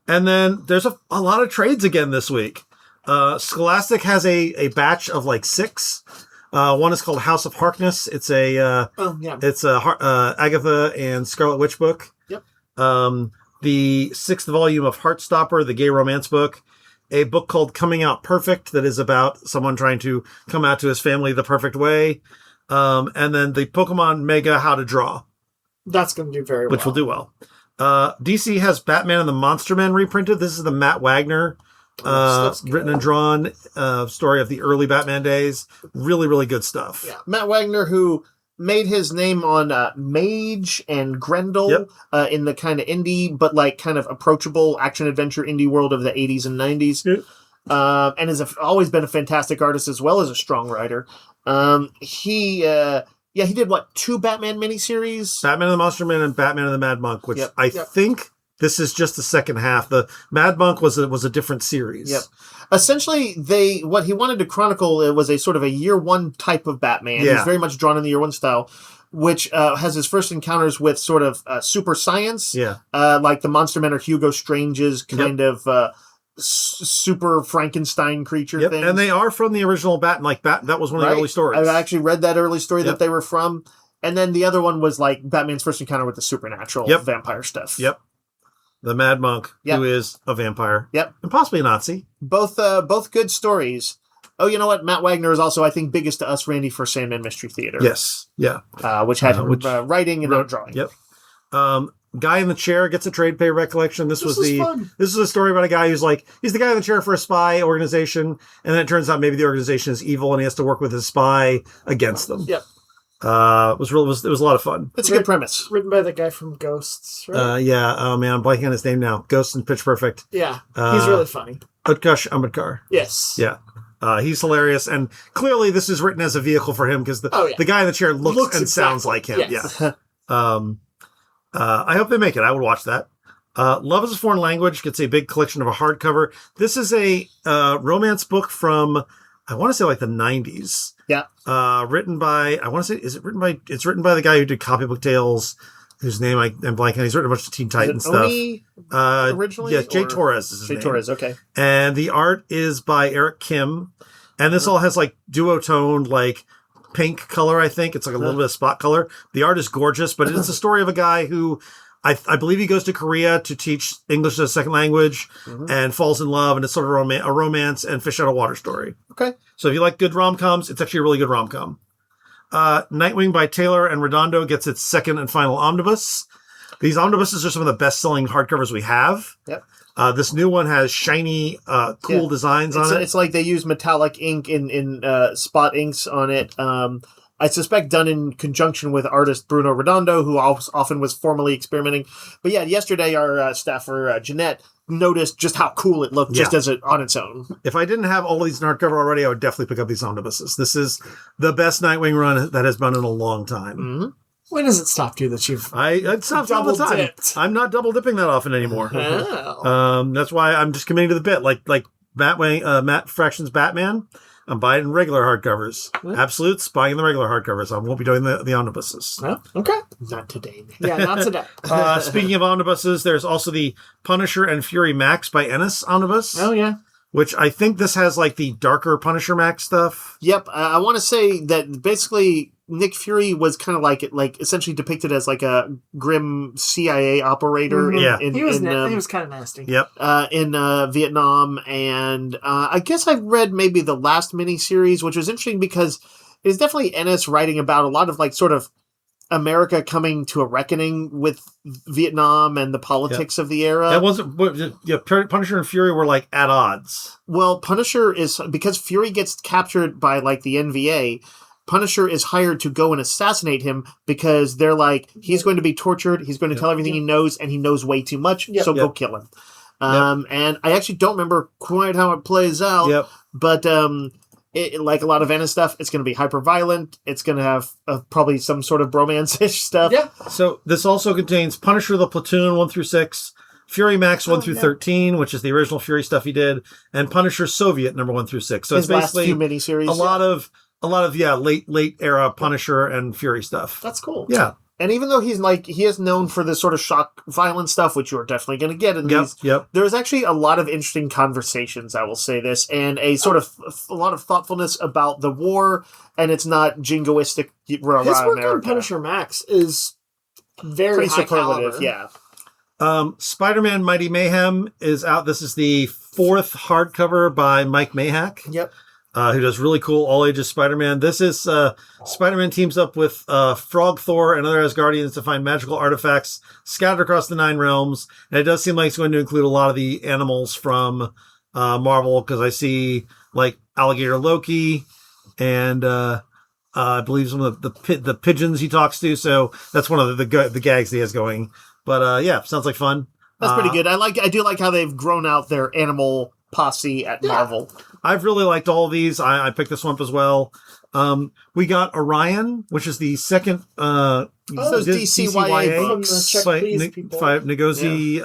then there's a lot of trades again this week. Scholastic has a batch of like 6. One is called House of Harkness. It's it's a Agatha and Scarlet Witch book. Yep. The 6th volume of Heartstopper, the gay romance book. A book called Coming Out Perfect that is about someone trying to come out to his family the perfect way. And then the Pokémon Mega How to Draw. That's going to do very well. Which will do well. DC has Batman and the Monster Men reprinted. This is the Matt Wagner written and drawn story of the early Batman days. Really, really good stuff. Yeah. Matt Wagner, who made his name on Mage and Grendel in the kind of indie, but like kind of approachable action-adventure indie world of the 80s and 90s. Yep. And has always been a fantastic artist as well as a strong writer. He Yeah, he did, 2 Batman miniseries? Batman and the Monster Man and Batman and the Mad Monk, which I think this is just the second half. The Mad Monk was a different series. Yep. Essentially, what he wanted to chronicle was a sort of a year one type of Batman. Yeah. He's very much drawn in the year one style, which has his first encounters with sort of super science. Yeah. Like the Monster Men are Hugo Strange's kind of super Frankenstein creature thing. And they are from the original Bat. That was one of the early stories. I actually read that early story that they were from. And then the other one was like Batman's first encounter with the supernatural vampire stuff. Yep. The Mad Monk, who is a vampire. Yep. And possibly a Nazi. Both good stories. Oh, you know what? Matt Wagner is also, I think, biggest to us, Randy, for Sandman Mystery Theater. Yes. Yeah. Which had writing and drawing. Yep. Guy in the Chair gets a trade pay recollection. This was a story about a guy who's he's the guy in the chair for a spy organization, and then it turns out maybe the organization is evil and he has to work with his spy against them. Yep. It was a lot of fun. It's a good premise. Written by the guy from Ghosts, right? Oh man, I'm blanking on his name now. Ghosts and Pitch Perfect. Yeah. He's really funny. Utkarsh Ambedkar. Yes. Yeah. He's hilarious, and clearly this is written as a vehicle for him because the guy in the chair looks and sounds like him. Yes. Yeah. I hope they make it. I would watch that. Love is a Foreign Language gets a big collection of a hardcover. This is a romance book from, I want to say the 90s. Yeah. Written by, it's written by the guy who did Copybook Tales, whose name I'm blanking on. He's written a bunch of Teen Titans stuff. Originally? Yes, Jay Torres is his name. Jay Torres, okay. And the art is by Eric Kim. And this all has duotoned, pink color, I think. It's a little bit of spot color. The art is gorgeous, but it's a story of a guy who I believe he goes to Korea to teach English as a second language and falls in love, and it's sort of a romance and fish out of water story. Okay. So if you like good rom-coms, it's actually a really good rom-com. Nightwing by Taylor and Redondo gets its second and final omnibus. These omnibuses are some of the best-selling hardcovers we have. Yep. This new one has shiny, cool designs on it. It's like they use metallic ink in spot inks on it. I suspect done in conjunction with artist Bruno Redondo, who often was formally experimenting. But yeah, yesterday our staffer, Jeanette, noticed just how cool it looked just as on its own. If I didn't have all of these in hardcover already, I would definitely pick up these omnibuses. This is the best Nightwing run that has been in a long time. Mm-hmm. When has it stopped you that you've I'd stopped all the time. Dipped. I'm not double dipping that often anymore. Oh. That's why I'm just committing to the bit. Like Matt Fraction's Batman, I'm buying regular hardcovers. Absolutes, buying the regular hardcovers. I won't be doing the omnibuses. Oh, okay. Not today. Yeah, not today. Speaking of omnibuses, there's also the Punisher and Fury Max by Ennis Omnibus. Oh, yeah. Which I think this has the darker Punisher Max stuff. Yep. I want to say that basically Nick Fury was kind of essentially depicted as a grim CIA operator. He was kind of nasty. Yep. In Vietnam. And I guess I've read maybe the last miniseries, which was interesting because it's definitely Ennis writing about a lot of sort of America coming to a reckoning with Vietnam and the politics of the era. That wasn't. Punisher and Fury were at odds. Well, Punisher is, because Fury gets captured by the NVA. Punisher is hired to go and assassinate him because they're he's going to be tortured. He's going to tell everything he knows, and he knows way too much. So go kill him. And I actually don't remember quite how it plays out. But like a lot of Ennis stuff, it's going to be hyper violent. It's going to have probably some sort of bromance-ish stuff. Yeah. So this also contains Punisher the Platoon 1 through 6, Fury Max 1 through 13, which is the original Fury stuff he did, and Punisher Soviet number 1 through 6. So his it's basically last few miniseries. A lot of late era Punisher and Fury stuff. That's cool. Yeah. And even though he's he is known for this sort of shock violent stuff, which you're definitely going to get in these, there's actually a lot of interesting conversations, I will say this, and a sort of a lot of thoughtfulness about the war, and it's not jingoistic. His work on Punisher Max is very high superlative, caliber. Spider-Man Mighty Mayhem is out. This is the 4th hardcover by Mike Mayhack. Yep. Who does really cool all-ages Spider-Man. This is Spider-Man teams up with Frog Thor and other Asgardians to find magical artifacts scattered across the 9 realms. And it does seem like it's going to include a lot of the animals from Marvel, because I see Alligator Loki and I believe some of the pigeons he talks to. So that's one of the gags he has going. But sounds like fun. That's pretty good. I do like how they've grown out their animal posse at Marvel. I've really liked all of these. I picked this one up as well. We got Orion, which is the second DCYA from the Czech Please people. Ngozi,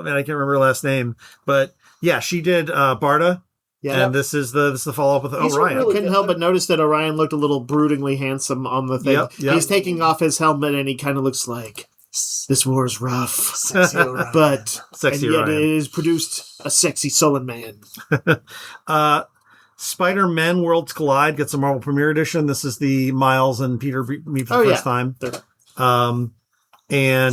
man, I can't remember her last name, but yeah, she did Barda. Yeah, and this is the follow up with Orion. Really couldn't help but notice that Orion looked a little broodingly handsome on the thing. Yep. He's taking off his helmet, and he kind of looks like this war is rough, sexy Orion. But sexy and yet Orion. it has produced a sexy sullen man. Spider-Man Worlds Collide gets a Marvel Premiere Edition. This is the Miles and Peter meet for the first time. And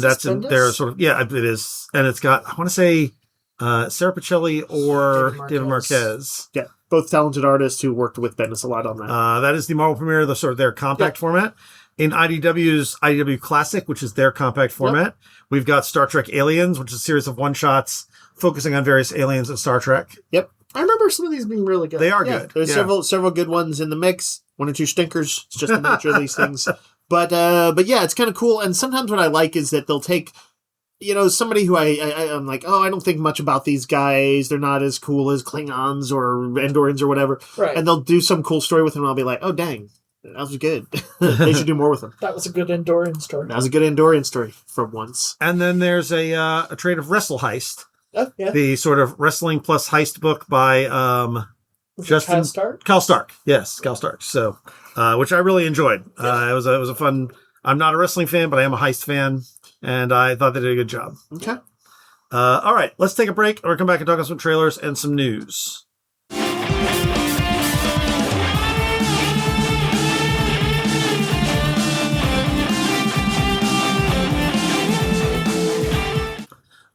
that's they're sort of it is, and it's got I want to say. Sarah Pacelli or David Marquez. Yeah, both talented artists who worked with Bendis a lot on that. That is the Marvel Premiere, the sort of their compact format. In IDW's IDW Classic, which is their compact format, we've got Star Trek Aliens, which is a series of one-shots focusing on various aliens of Star Trek. Yep. I remember some of these being really good. They are good. There's several good ones in the mix. One or two stinkers. It's just the nature of these things. But yeah, it's kind of cool. And sometimes what I like is that they'll take somebody who I'm like, I don't think much about these guys. They're not as cool as Klingons or Andorians or whatever. Right. And they'll do some cool story with them, and I'll be like, oh, dang, that was good. They should do more with them. That was a good Andorian story. That was a good Andorian story for once. And then there's a trade of Wrestle Heist. Oh, yeah. The sort of wrestling plus heist book by Cal Stark? Cal Stark. Yes, Cal Stark. So, which I really enjoyed. It was a fun... I'm not a wrestling fan, but I am a heist fan. And I thought they did a good job. Okay. All right, let's take a break. We'll come back and talk about some trailers and some news.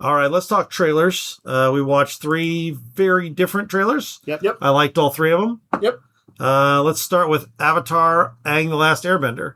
All right, let's talk trailers. We watched 3 very different trailers. Yep. I liked all 3 of them. Yep. Let's start with Avatar: Aang the Last Airbender.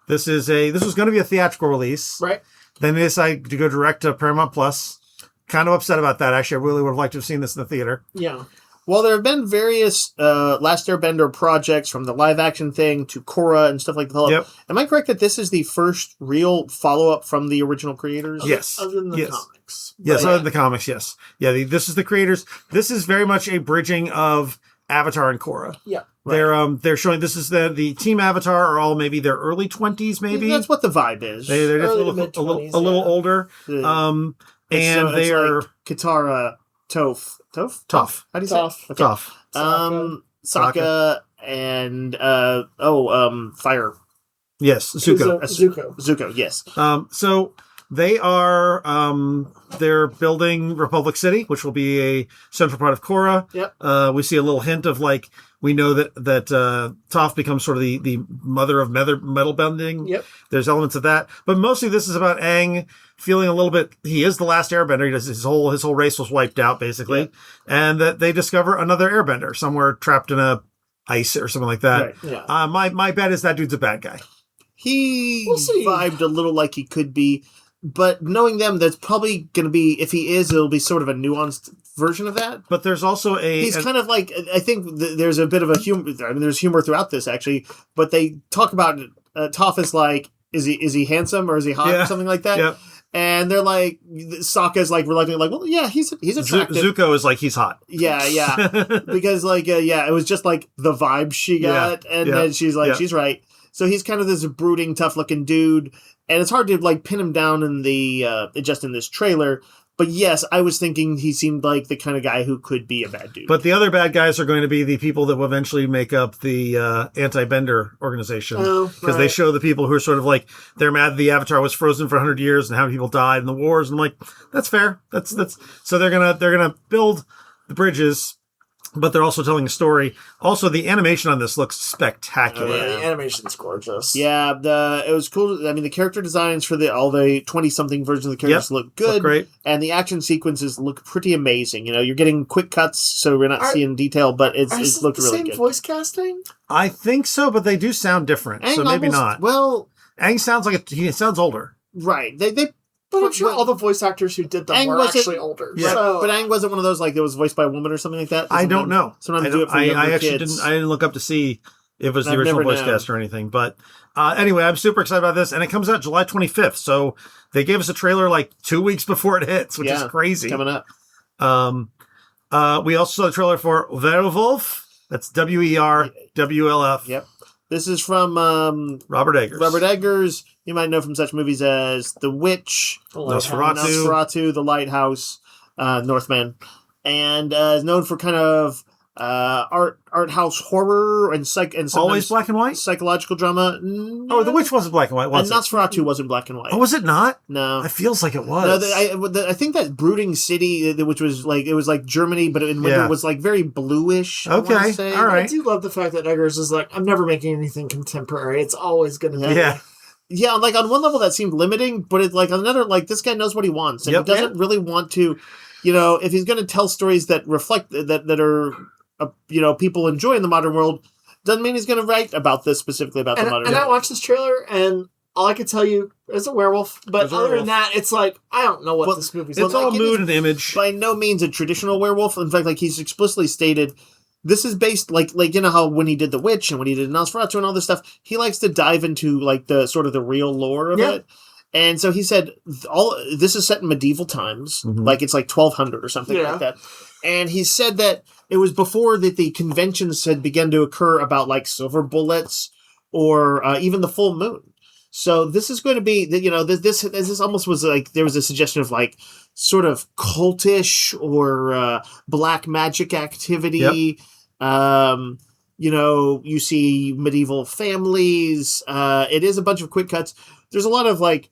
This was going to be a theatrical release. Right. Then they decided to go direct to Paramount Plus. Kind of upset about that, actually. I really would have liked to have seen this in the theater. Yeah. Well, there have been various Last Airbender projects, from the live-action thing to Korra and stuff like that. Yep. Am I correct that this is the first real follow-up from the original creators? Yes. Other than the comics. Yes, other than the comics, yes. Yeah, this is the creators. This is very much a bridging of Avatar and Korra. Yeah. They're showing, this is the Team Avatar are all maybe their early 20s, maybe. That's what the vibe is. They're just a little older. And they are... Katara, Toph. Toph. How do you say it? Toph. Sokka, and Fire. Yes, Zuko. Zuko, yes. So they are they're building Republic City, which will be a central part of Korra. Yep. We see a little hint of we know that Toph becomes sort of the mother of metal bending. Yep. There's elements of that, but mostly this is about Aang feeling a little bit. He is the last Airbender. His whole race was wiped out basically, and that they discover another Airbender somewhere trapped in a ice or something like that. Right. Yeah. My bet is that dude's a bad guy. He vibed a little like he could be. But knowing them, that's probably going to be, if he is, it'll be sort of a nuanced version of that. But there's also he's kind of like, I think there's a bit of a humor, there's humor throughout this actually, but they talk about Toph as like, is he handsome or is he hot or something like that? Yep. And they're like, Sokka's like reluctant, like, well, yeah, he's attractive. Zuko is like, he's hot. Yeah. Because it was just like the vibe she got. And then she's like, she's right. So he's kind of this brooding, tough looking dude. And it's hard to pin him down in just in this trailer. But yes, I was thinking he seemed like the kind of guy who could be a bad dude. But the other bad guys are going to be the people that will eventually make up the anti-Bender organization. Because they show the people who are sort of like, they're mad that the Avatar was frozen for 100 years and how many people died in the wars. And I'm like, that's fair. That's so they're gonna build the bridges. But they're also telling a story. Also, the animation on this looks spectacular. Oh, yeah, the animation's gorgeous. Yeah, it was cool. I mean, the character designs for all the 20-something versions of the characters look good. Look great. And the action sequences look pretty amazing. You're getting quick cuts, so we're not seeing detail, but it looked really good. Same voice casting? I think so, but they do sound different, so maybe not. Well, Aang sounds he sounds older. Right. But I'm sure all the voice acters who did them were actually older. Yeah. So. But Aang wasn't one of those that was voiced by a woman or something like that? I don't know. Sometimes do it for younger kids. I didn't look up to see if it was the original voice cast or anything. But anyway, I'm super excited about this. And it comes out July 25th. So they gave us a trailer 2 weeks before it hits, which is crazy. Coming up. We also saw the trailer for Werewolf. That's WERWLF. Yep. This is from Robert Eggers. Robert Eggers. You might know from such movies as The Witch, Nosferatu, The Lighthouse, Northman, and is known for kind of art house horror and always black and white psychological drama. No. Oh, The Witch wasn't black and white, was and it? Nosferatu wasn't black and white. Oh, was it not? No, it feels like it was. No, I think that Brooding City, which was like it was like Germany, but in winter was like very bluish. Okay, all right. I do love the fact that Eggers is like, I'm never making anything contemporary. It's always going to be. Yeah, like on one level that seemed limiting, but it's like on another, like this guy knows what he wants, and he doesn't really want to, if he's going to tell stories that reflect that are. People enjoy in the modern world, doesn't mean he's going to write about this specifically about the modern world. And I watched this trailer, and all I could tell you is a werewolf. But other than that, it's like, I don't know what this movie's about. It's all mood and image. By no means a traditional werewolf. In fact, like he's explicitly stated, this is based, like how when he did The Witch and when he did Nosferatu and all this stuff, he likes to dive into like the sort of the real lore of it. And so he said, this is set in medieval times, like it's like 1200 or something like that. And he said that it was before that the conventions had begun to occur about like silver bullets or even the full moon. So this is going to be, this almost was like, there was a suggestion of like sort of cultish or black magic activity. You see medieval families. It is a bunch of quick cuts. There's a lot of like,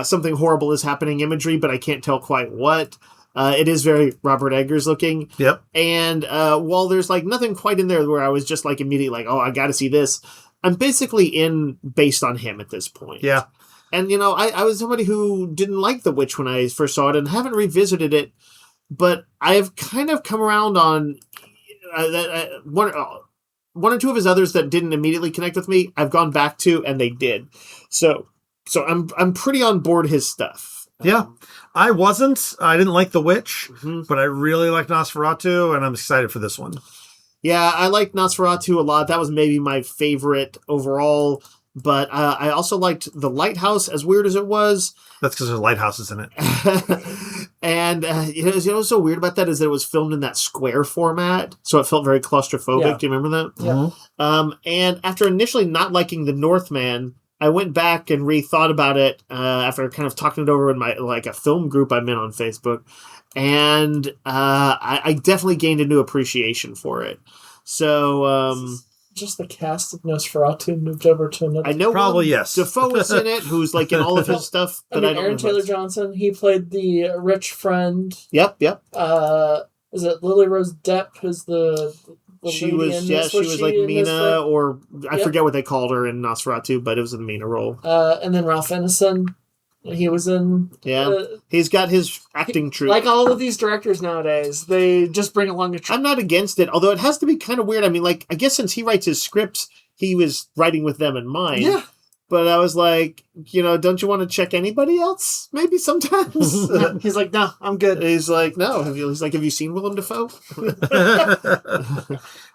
something horrible is happening imagery, but I can't tell quite what. It is very Robert Eggers looking. Yep. And while there's like nothing quite in there where I was just like immediately like, oh, I got to see this, I'm basically in based on him at this point. Yeah. And, I was somebody who didn't like The Witch when I first saw it and haven't revisited it, but I've kind of come around on one or two of his others that didn't immediately connect with me. I've gone back to, and they did. So I'm pretty on board his stuff. Yeah. I wasn't. I didn't like The Witch, but I really like Nosferatu, and I'm excited for this one. Yeah, I like Nosferatu a lot. That was maybe my favorite overall, but I also liked The Lighthouse, as weird as it was. That's because there's lighthouses in it. And what's so weird about that is that it was filmed in that square format, so it felt very claustrophobic. Yeah. Do you remember that? Yeah. And after initially not liking The Northman, I went back and rethought about it after kind of talking it over in my like a film group I'm in on Facebook, and I definitely gained a new appreciation for it. So just the cast of Nosferatu moved over to another. I know probably yes. Defoe is in it, who's like in all of his stuff. But I don't Aaron Taylor Johnson, he played the rich friend. Yep. Is it Lily Rose Depp? Who's the she was like Mina, or I forget what they called her in Nosferatu, but it was a Mina role. And then Ralph Ineson, he was in. Yeah, he's got his acting troupe. Like all of these directors nowadays, they just bring along a troupe. I'm not against it, although it has to be kind of weird. I mean, like I guess since he writes his scripts, he was writing with them in mind. Yeah. But I was like, don't you want to check anybody else? Maybe sometimes. He's like, no, I'm good. He's like, no. He's like, have you seen Willem Dafoe?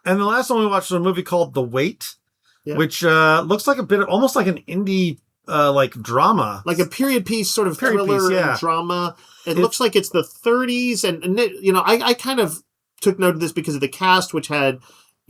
And the last one we watched was a movie called The Wait, which looks like a bit of, almost like an indie like drama, like a period piece, sort of thriller and drama. It looks like it's the 30s, and I kind of took note of this because of the cast, which had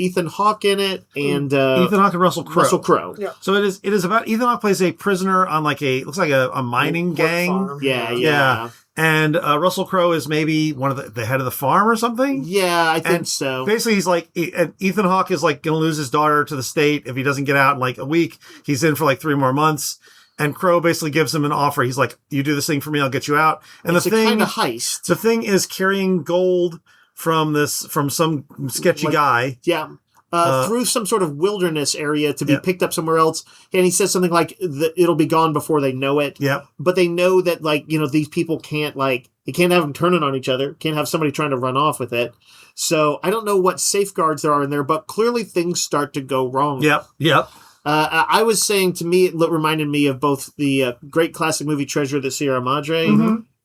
Ethan Hawke in it, and Ethan Hawke and Russell Crowe. Russell Crowe. Yeah. So it is about Ethan Hawke plays a prisoner on like looks like a mining gang. Farm. Yeah. And Russell Crowe is maybe one of the head of the farm or something. Yeah, I think so. Basically, he's like, Ethan Hawke is like going to lose his daughter to the state if he doesn't get out in like a week. He's in for like 3 more months. And Crowe basically gives him an offer. He's like, you do this thing for me, I'll get you out. And it's a kind of heist. The thing is carrying gold from some sketchy guy. Yeah. Through some sort of wilderness area to be picked up somewhere else. And he says something like, it'll be gone before they know it. Yeah. But they know that, like, these people can't, like, you can't have them turning on each other. Can't have somebody trying to run off with it. So I don't know what safeguards there are in there, but clearly things start to go wrong. Yep. I was saying, to me, it reminded me of both the great classic movie Treasure of the Sierra Madre,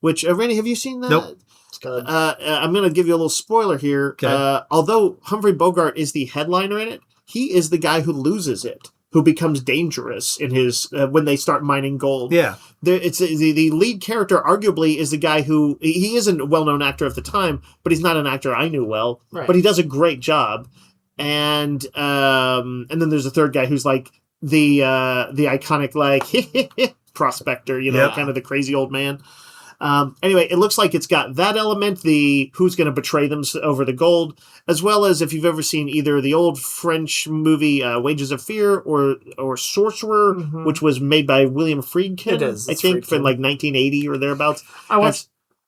which, Randy, have you seen that? Nope. I'm going to give you a little spoiler here. Okay. Although Humphrey Bogart is the headliner in it, he is the guy who loses it. who becomes dangerous in his when they start mining gold. Yeah. The lead character arguably is the guy who he isn't a well-known actor at the time, but he's not an actor I knew well, but he does a great job. And then there's a third guy who's like the iconic like prospector, kind of the crazy old man. Anyway, it looks like it's got that element, the who's going to betray them over the gold, as well as if you've ever seen either the old French movie Wages of Fear or Sorcerer, which was made by William Friedkin, I think, from like 1980 or thereabouts.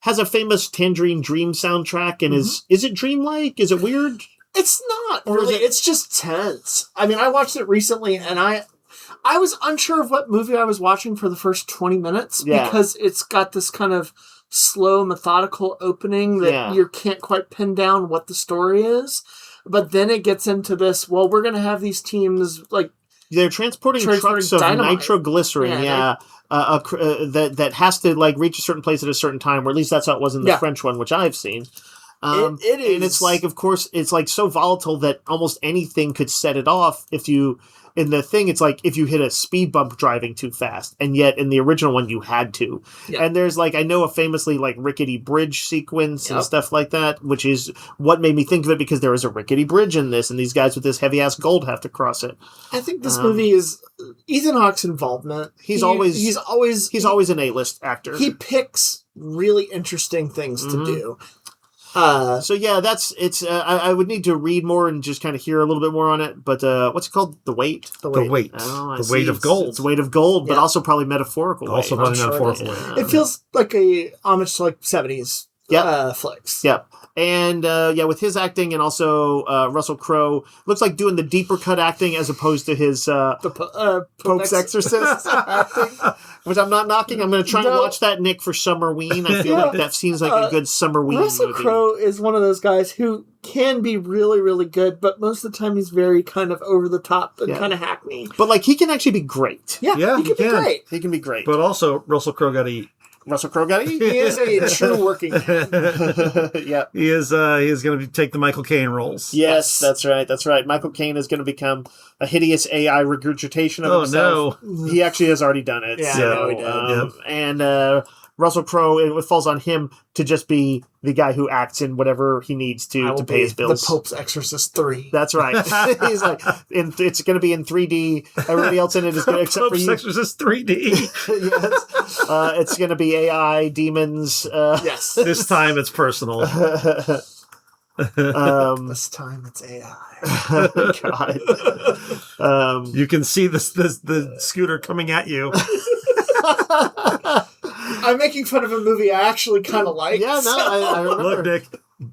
Has a famous Tangerine Dream soundtrack, and is it dreamlike? Is it weird? It's not really. It's just tense. I mean, I watched it recently, and I was unsure of what movie I was watching for the first 20 minutes because it's got this kind of slow, methodical opening that you can't quite pin down what the story is. But then it gets into this, well, we're going to have these teams like... They're transporting trucks of nitroglycerin, that has to like reach a certain place at a certain time, or at least that's how it was in the French one, which I've seen. It is. And it's like, of course, it's like so volatile that almost anything could set it off if you... In the thing, it's like if you hit a speed bump driving too fast, and yet in the original one you had to. Yeah. And there's like, I know a famously like rickety bridge sequence and stuff like that, which is what made me think of it, because there is a rickety bridge in this, and these guys with this heavy ass gold have to cross it. I think this movie is Ethan Hawke's involvement. He's always an A-list actor. He picks really interesting things to do. I would need to read more and just kind of hear a little bit more on it. But what's it called? The Weight? The Weight. Oh, the Weight of Gold. It's weight of gold, but also probably metaphorical. Also probably metaphorical weight. It feels like a homage to like 70s flicks. Yep. And with his acting, and also Russell Crowe looks like doing the deeper cut acting as opposed to his Pope's Exorcist acting, which I'm not knocking. I'm going to try and watch that, Nick, for Summerween. I feel like that seems like a good Summerween Russell movie. Crowe is one of those guys who can be really, really good, but most of the time he's very kind of over the top and kind of hackney. But like he can actually be great. Yeah, he can be great. He can be great. But also, Russell Crowe got to eat. Russell Crowe got to eat. He is a true working man. He is going to take the Michael Caine roles. Yes, that's right. Michael Caine is going to become a hideous AI regurgitation of himself. No. He actually has already done it. Yeah, I know he did. And Russell Crowe, it falls on him to just be the guy who acts in whatever he needs to pay his bills. The Pope's Exorcist 3. That's right. He's like, it's going to be in 3D. Everybody else in it is going to, except for you. Pope's Exorcist 3D. Yes. It's going to be AI, demons. Yes. This time it's personal. This time it's AI. God. You can see the scooter coming at you. I'm making fun of a movie I actually kind of like. Yeah, no, I remember. Look, Nick,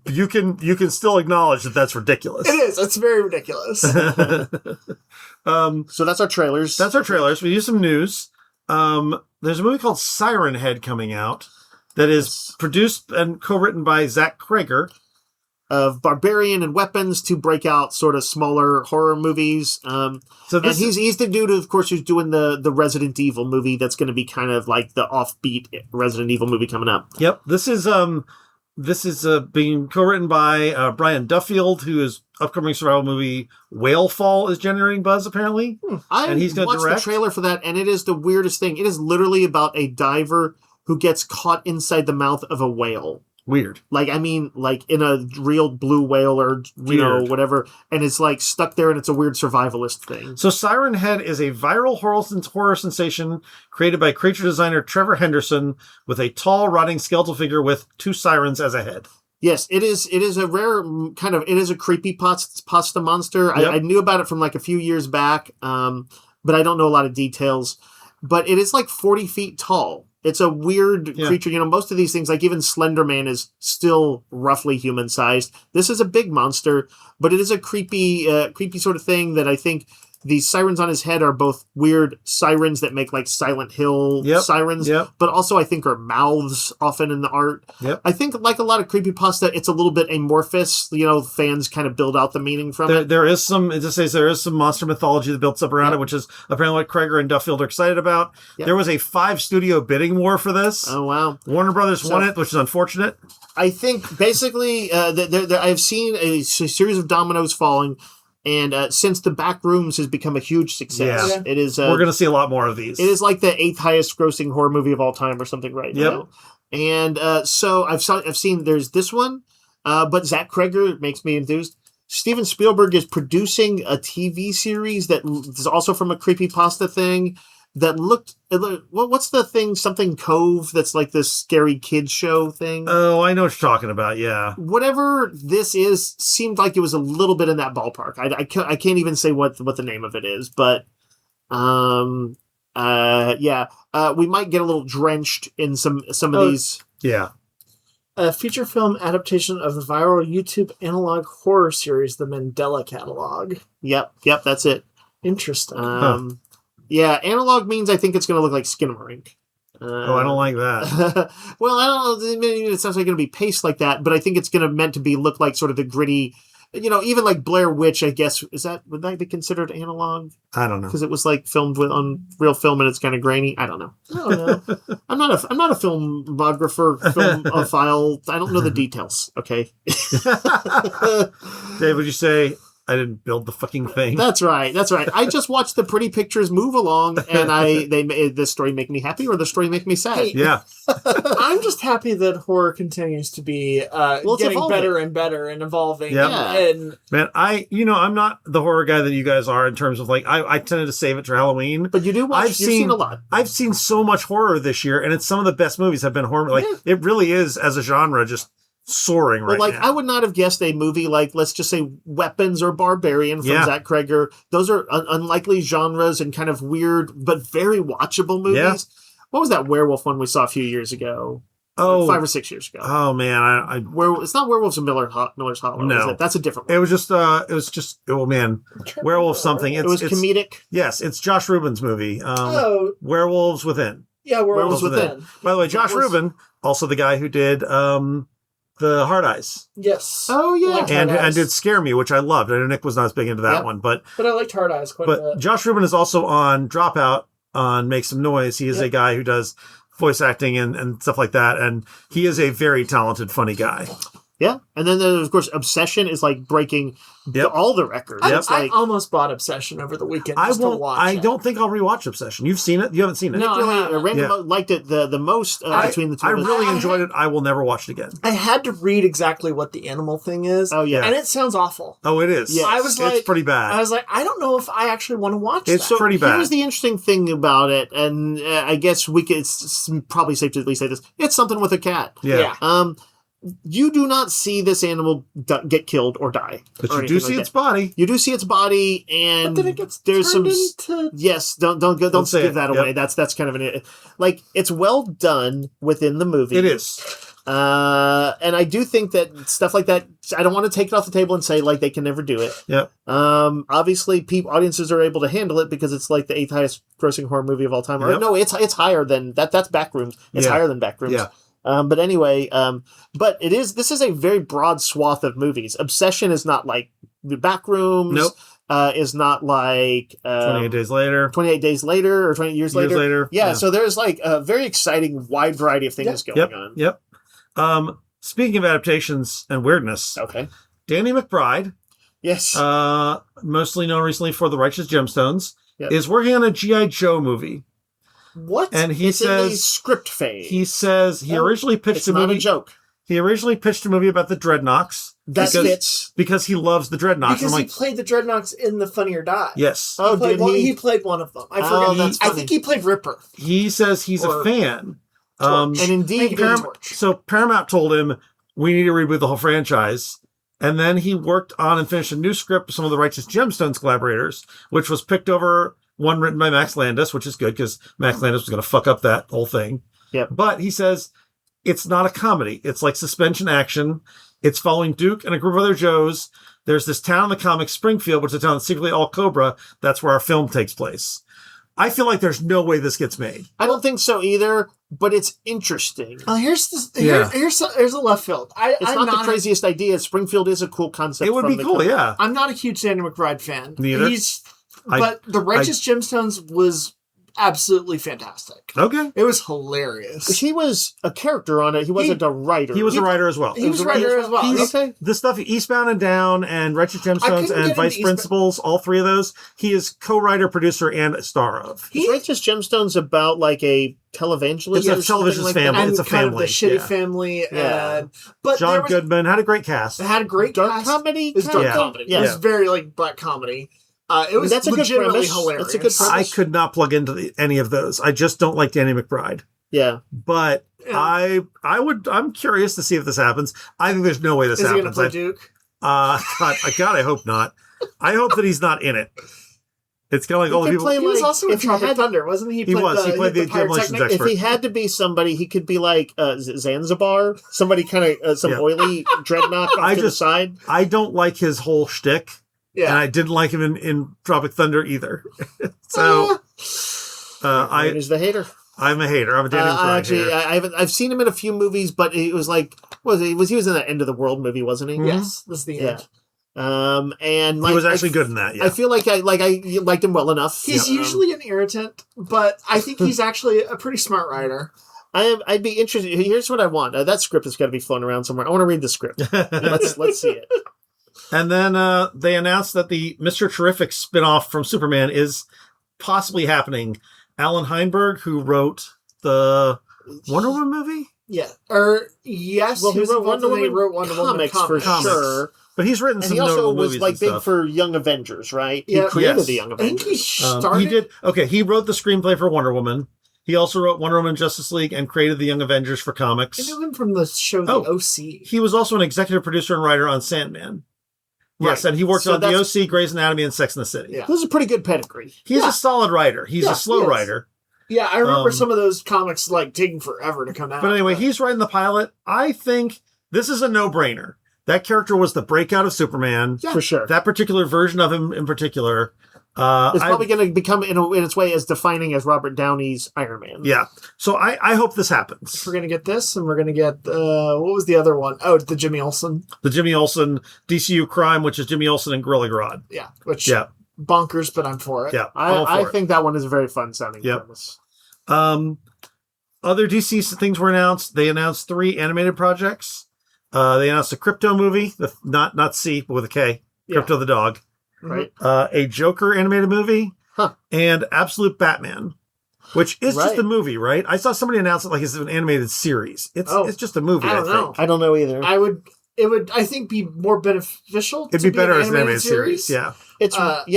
you can still acknowledge that that's ridiculous. It is. It's very ridiculous. So that's our trailers. That's our trailers. We use some news. There's a movie called Siren Head coming out that is produced and co-written by Zach Krager. Of Barbarian and Weapons to break out sort of smaller horror movies. He's the dude, of course, who's doing the Resident Evil movie that's going to be kind of like the offbeat Resident Evil movie coming up. Yep. This is being co-written by Brian Duffield, whose upcoming survival movie Whalefall is generating buzz, apparently. And he's going to direct the trailer for that, and it is the weirdest thing. It is literally about a diver who gets caught inside the mouth of a whale. Weird. Like, I mean, like in a real blue whale or, whatever. And it's like stuck there, and it's a weird survivalist thing. So Siren Head is a viral horror sensation created by creature designer Trevor Henderson with a tall, rotting skeletal figure with two sirens as a head. Yes, it is a rare kind of, it is a creepy pasta monster. Yep. I knew about it from like a few years back, but I don't know a lot of details. But it is like 40 feet tall. It's a weird creature. You know, most of these things, like even Slender Man, is still roughly human-sized. This is a big monster, but it is a creepy sort of thing that I think the sirens on his head are both weird sirens that make like Silent Hill sirens, but also I think are mouths often in the art. Yep. I think like a lot of creepypasta, it's a little bit amorphous. You know, fans kind of build out the meaning from it. There is some, it just says there is some monster mythology that builds up around it, which is apparently what Krager and Duffield are excited about. Yep. There was a 5-studio bidding war for this. Oh, wow. Warner Brothers won it, which is unfortunate. I think basically I've seen a series of dominoes falling. And since The Back Rooms has become a huge success, it is. We're going to see a lot more of these. It is like the 8th highest grossing horror movie of all time or something right now. And so I've seen there's this one, but Zach Kreger makes me enthused. Steven Spielberg is producing a TV series that is also from a creepypasta thing that looked. What's the thing? Something Cove that's like this scary kids show thing. Oh, I know what you're talking about. Yeah. Whatever this is, seemed like it was a little bit in that ballpark. I can't even say what the name of it is, but we might get a little drenched in some of these. Yeah. A feature film adaptation of the viral YouTube analog horror series, The Mandela Catalog. Yep, that's it. Interesting. Yeah, analog means I think it's going to look like Skinamarink. I don't like that. Well, I don't know. It's not going to be paced like that, but I think it's going to meant to be look like sort of the gritty, even like Blair Witch, I guess. Would that be considered analog? I don't know. Because it was like filmed on real film and it's kind of grainy. I don't know. I'm not a filmographer, filmophile. I don't know the details. Okay. Dave, would you say I didn't build the fucking thing? That's right. I just watched the pretty pictures move along, and the story make me happy or the story make me sad. Hey, yeah. I'm just happy that horror continues to be getting better and better and evolving. Yeah. And man, I'm not the horror guy that you guys are in terms of like I tended to save it for Halloween. But you do watch. You've seen a lot. I've seen so much horror this year, and it's some of the best movies have been horror. Like it really is as a genre just soaring right now. I would not have guessed a movie like, let's just say, Weapons or Barbarian from Zach Kreger. Those are unlikely genres and kind of weird but very watchable movies. Yeah. What was that werewolf one we saw a few years ago? Oh, 5 or 6 years ago. Oh man, it's not Werewolves of Miller's Hollow. No, is it? That's a different one. It was just oh man, Werewolf something. It was comedic. Yes, it's Josh Rubin's movie. Werewolves Within. Yeah, Werewolves Within. By the way, Josh Rubin, also the guy who did the Hard Eyes. Yes. Oh yeah. And did Scare Me, which I loved. I know Nick was not as big into that one, but I liked Hard Eyes quite a bit. Josh Rubin is also on Dropout on Make Some Noise. He is a guy who does voice acting and stuff like that, and he is a very talented, funny guy. Yeah, and then of course Obsession is like breaking all the records. I almost bought Obsession over the weekend to watch. I don't think I'll rewatch Obsession. You've seen it? You haven't seen it? No, Randy liked it the most between the two. I really enjoyed it. I will never watch it again. I had to read exactly what the animal thing is. Oh yeah, and it sounds awful. Oh, it is. Yes. It's pretty bad. I was like, I don't know if I actually want to watch it. It's pretty bad. Here's the interesting thing about it, and I guess it's probably safe to at least say this: it's something with a cat. Yeah. You do not see this animal get killed or die. But you do see its body. You do see its body, and but then it gets turned into... Yes, don't give that away. That's kind of it's well done within the movie. It is. And I do think that stuff like that, I don't want to take it off the table and say like they can never do it. Yep. Obviously audiences are able to handle it because it's like the 8th highest grossing horror movie of all time. Or, no, it's higher than that. That's Backrooms. It's higher than Backrooms. Yeah. But anyway, but this is a very broad swath of movies. Obsession is not like the Backrooms. Nope. Is not like 28 Days Later. 28 Days Later or 20 years later. Yeah, so there's like a very exciting wide variety of things going on. Yep. Speaking of adaptations and weirdness. Okay. Danny McBride. Yes. Mostly known recently for The Righteous Gemstones. Yep. Is working on a G.I. Joe movie. What? And he it's says in the script phase. He says he originally pitched a movie. Not a joke. He originally pitched a movie about the Dreadnoks. That fits because he loves the Dreadnoks. Because he played the Dreadnoks in The Funny or Die. Yes. Oh, did he? He played one of them. I forget. I think he played Ripper. He says he's a fan. And indeed, Paramount told him we need to reboot the whole franchise. And then he worked on and finished a new script with some of the Righteous Gemstones collaborators, which was picked over. One written by Max Landis, which is good because Max Landis was going to fuck up that whole thing. Yep. But he says it's not a comedy. It's like suspension action. It's following Duke and a group of other Joes. There's this town in the comics, Springfield, which is a town that's secretly all Cobra. That's where our film takes place. I feel like there's no way this gets made. I don't think so either, but it's interesting. Here's a left field. It's not the craziest idea. Springfield is a cool concept. It would be cool, yeah. I'm not a huge Danny McBride fan. Neither. But The Righteous Gemstones was absolutely fantastic. Okay. It was hilarious. He was a character on it. He wasn't a writer. He was a writer as well. He was a writer as well. Okay. The stuff Eastbound and Down and Righteous Gemstones and Vice Principals, all three of those, he is co-writer, producer, and star of. Is Righteous Gemstones about like a televangelist? It's a television family. And it's a family. Kind of the shitty family. Yeah. But John Goodman had a great cast. It had a great dark cast. comedy. It's dark comedy. Yeah. It was very like black comedy. It was That's a good premise. hilarious. That's a good premise. I could not plug into any of those. I just don't like Danny McBride. Yeah. But I'm curious to see if this happens. I think there's no way this happens. Is he going to play Duke? God, I hope not. I hope that he's not in it. It's kind of like all the people. He was also in Tropic Thunder, wasn't he? He played the demolitions expert. If he had to be somebody, he could be like Zanzibar, somebody kind of some oily dreadnought off to the side. I don't like his whole shtick. Yeah. And I didn't like him in Tropic Thunder either. So He's the hater. I'm a hater. I'm a Danny McBride hater. I've seen him in a few movies, but it was like he was in that End of the World movie, wasn't he? Mm-hmm. Yes, this is the end. And like, he was actually good in that. Yeah. I feel like I liked him well enough. He's usually an irritant, but I think he's actually a pretty smart writer. I'd be interested. Here's what I want. That script has got to be floating around somewhere. I want to read the script. let's see it. And then they announced that the Mr. Terrific spinoff from Superman is possibly happening. Alan Heinberg, who wrote the Wonder Woman movie? Yeah. Yes. Well, he wrote Wonder Woman comics for sure. But he's written some notable movies. And he also was big for Young Avengers, right? Yeah. He created the Young Avengers. I think he started... he did. Okay, he wrote the screenplay for Wonder Woman. He also wrote Wonder Woman Justice League and created the Young Avengers for comics. I knew him from the show The OC. He was also an executive producer and writer on Sandman. Yes, and he worked on The OC, Grey's Anatomy, and Sex and the City. Yeah. This is a pretty good pedigree. He's a solid writer. He's a slow writer. Yeah, I remember some of those comics taking forever to come out. But anyway, he's writing the pilot. I think this is a no-brainer. That character was the breakout of Superman. Yeah, for sure. That particular version of him in particular. It's probably going to become, in its way, as defining as Robert Downey's Iron Man. Yeah. So I hope this happens. We're going to get this, and we're going to get, what was the other one? Oh, the Jimmy Olsen. The Jimmy Olsen DCU Crime, which is Jimmy Olsen and Gorilla Grodd. Yeah. Bonkers, but I'm for it. Yeah. I think that one is a very fun sounding premise. Other DC things were announced. They announced 3 animated projects. They announced a Crypto movie, not C, but with a K. Crypto the dog. Right. A Joker animated movie. And Absolute Batman, which is just a movie, right? I saw somebody announce it like it's an animated series. It's just a movie, I think. I don't know either. It would, I think, be more beneficial. It'd be better as an animated series. Yeah. It's hard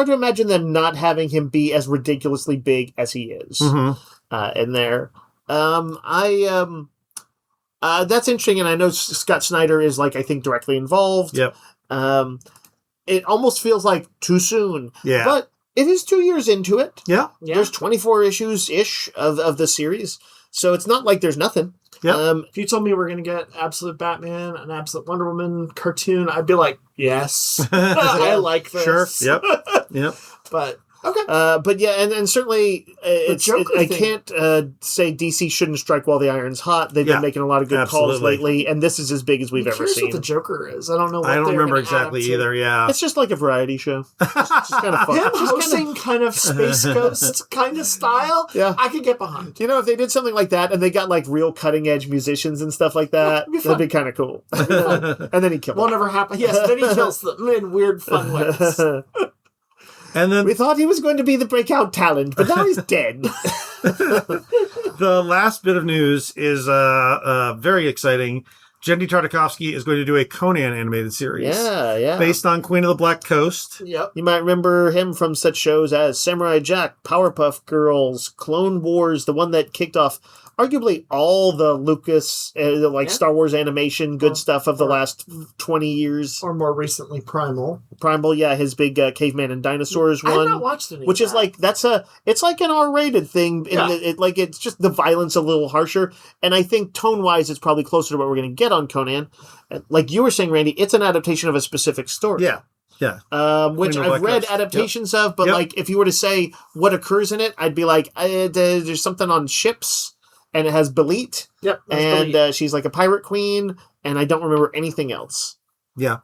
to imagine them not having him be as ridiculously big as he is in there. That's interesting, and I know Scott Snyder is I think directly involved. Yep. It almost feels like too soon. Yeah. But it is 2 years into it. Yeah. There's 24 issues-ish of the series, so it's not like there's nothing. Yeah. If you told me we're going to get Absolute Batman and Absolute Wonder Woman cartoon, I'd be like, yes. I like this. Sure. Yep. But... Okay. But yeah, and certainly I can't say DC shouldn't strike while the iron's hot. They've been making a lot of good calls lately, and this is as big as we've ever seen. What the Joker is. I don't know. I don't remember exactly either. Yeah, it's just like a variety show. It's just kind of fun. Him hosting kind of Space Ghost kind of style. Yeah, I could get behind. If they did something like that, and they got real cutting edge musicians and stuff like that, that'd be kind of cool. And then he kills. Won't ever happen. Yes, then he kills them in weird, fun ways. And then we thought he was going to be the breakout talent, but now he's dead. The last bit of news is very exciting. Jenny Tartakovsky is going to do a Conan animated series. Yeah. Based on Queen of the Black Coast. Yep. You might remember him from such shows as Samurai Jack, Powerpuff Girls, Clone Wars, the one that kicked off arguably all the Lucas, Star Wars animation, good stuff of the last 20 years. Or more recently, Primal. Primal, his big Caveman and Dinosaurs one. I have not watched any which is it's like an R-rated thing. It's just the violence a little harsher. And I think tone-wise, it's probably closer to what we're going to get on Conan. Like you were saying, Randy, it's an adaptation of a specific story. Yeah. Which I've read adaptations of, but if you were to say what occurs in it, I'd be like, there's something on ships. And it has Belit. Yep. And she's like a pirate queen, and I don't remember anything else. Yeah.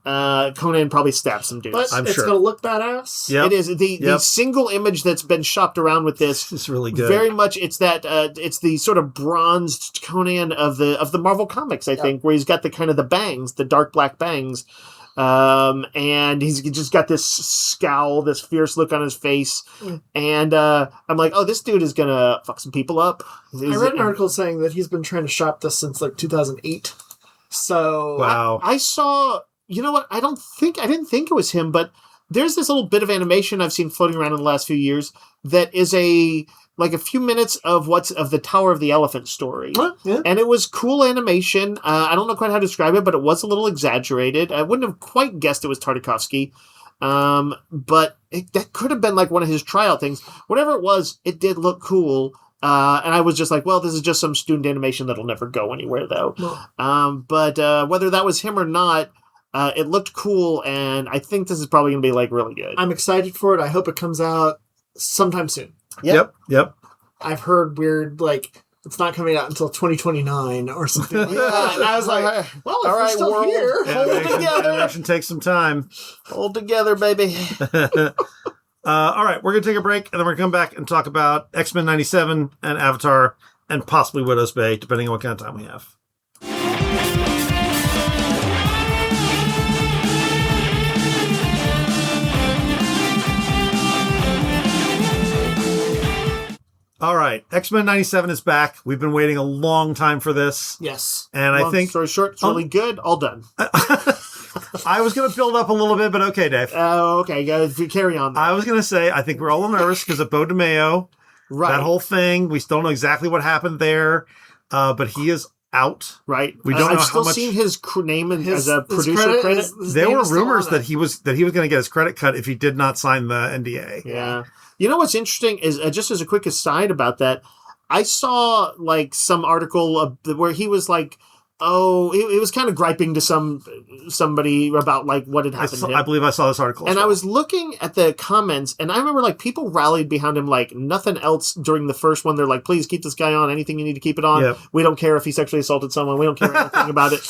Conan probably stabbed some dudes. But it's going to look badass. Yep. It is. The single image that's been shopped around with this is really good. Very much, it's that it's the sort of bronzed Conan of the Marvel comics, I think, where he's got the kind of the bangs, the dark black bangs. And he's just got this scowl, this fierce look on his face. And I'm like, oh, this dude is going to fuck some people up. I read an article saying that he's been trying to shop this since like 2008. So wow. I saw, you know what? I didn't think it was him, but there's this little bit of animation I've seen floating around in the last few years that is a few minutes of the Tower of the Elephant story. Yeah. And it was cool animation. I don't know quite how to describe it, but it was a little exaggerated. I wouldn't have quite guessed it was Tartakovsky. But that could have been like one of his tryout things. Whatever it was, it did look cool. And I was just like, well, this is just some student animation that'll never go anywhere, though. No. But whether that was him or not, it looked cool, and I think this is probably going to be like really good. I'm excited for it. I hope it comes out sometime soon. Yep. I've heard weird, like, it's not coming out until 2029 or something like that. And I was like, well, if we're still here, hold it together. Animation takes some time. Hold together, baby. All right, we're going to take a break, and then we're going to come back and talk about X-Men 97 and Avatar and possibly Widow's Bay, depending on what kind of time we have. All right, X-Men 97 is back. We've been waiting a long time for this. Yes. And long I think... story short, it's really good. All done. I was going to build up a little bit, but okay, Dave. Okay, guys, carry on. I was going to say, I think we're all nervous because of Bo DeMeo. Right. That whole thing. We still don't know exactly what happened there, but he is out. Right. We don't know I've how still much... seen his name as a producer credit. There were rumors that he was going to get his credit cut if he did not sign the NDA. Yeah. You know what's interesting is, just as a quick aside about that, I saw like some article where he was like, oh, it was kind of griping to somebody about like what had happened to him. I believe I saw this article. And I was looking at the comments, and I remember like people rallied behind him like nothing else during the first one. They're like, please keep this guy on. Anything you need to keep it on. Yep. We don't care if he sexually assaulted someone. We don't care anything about it.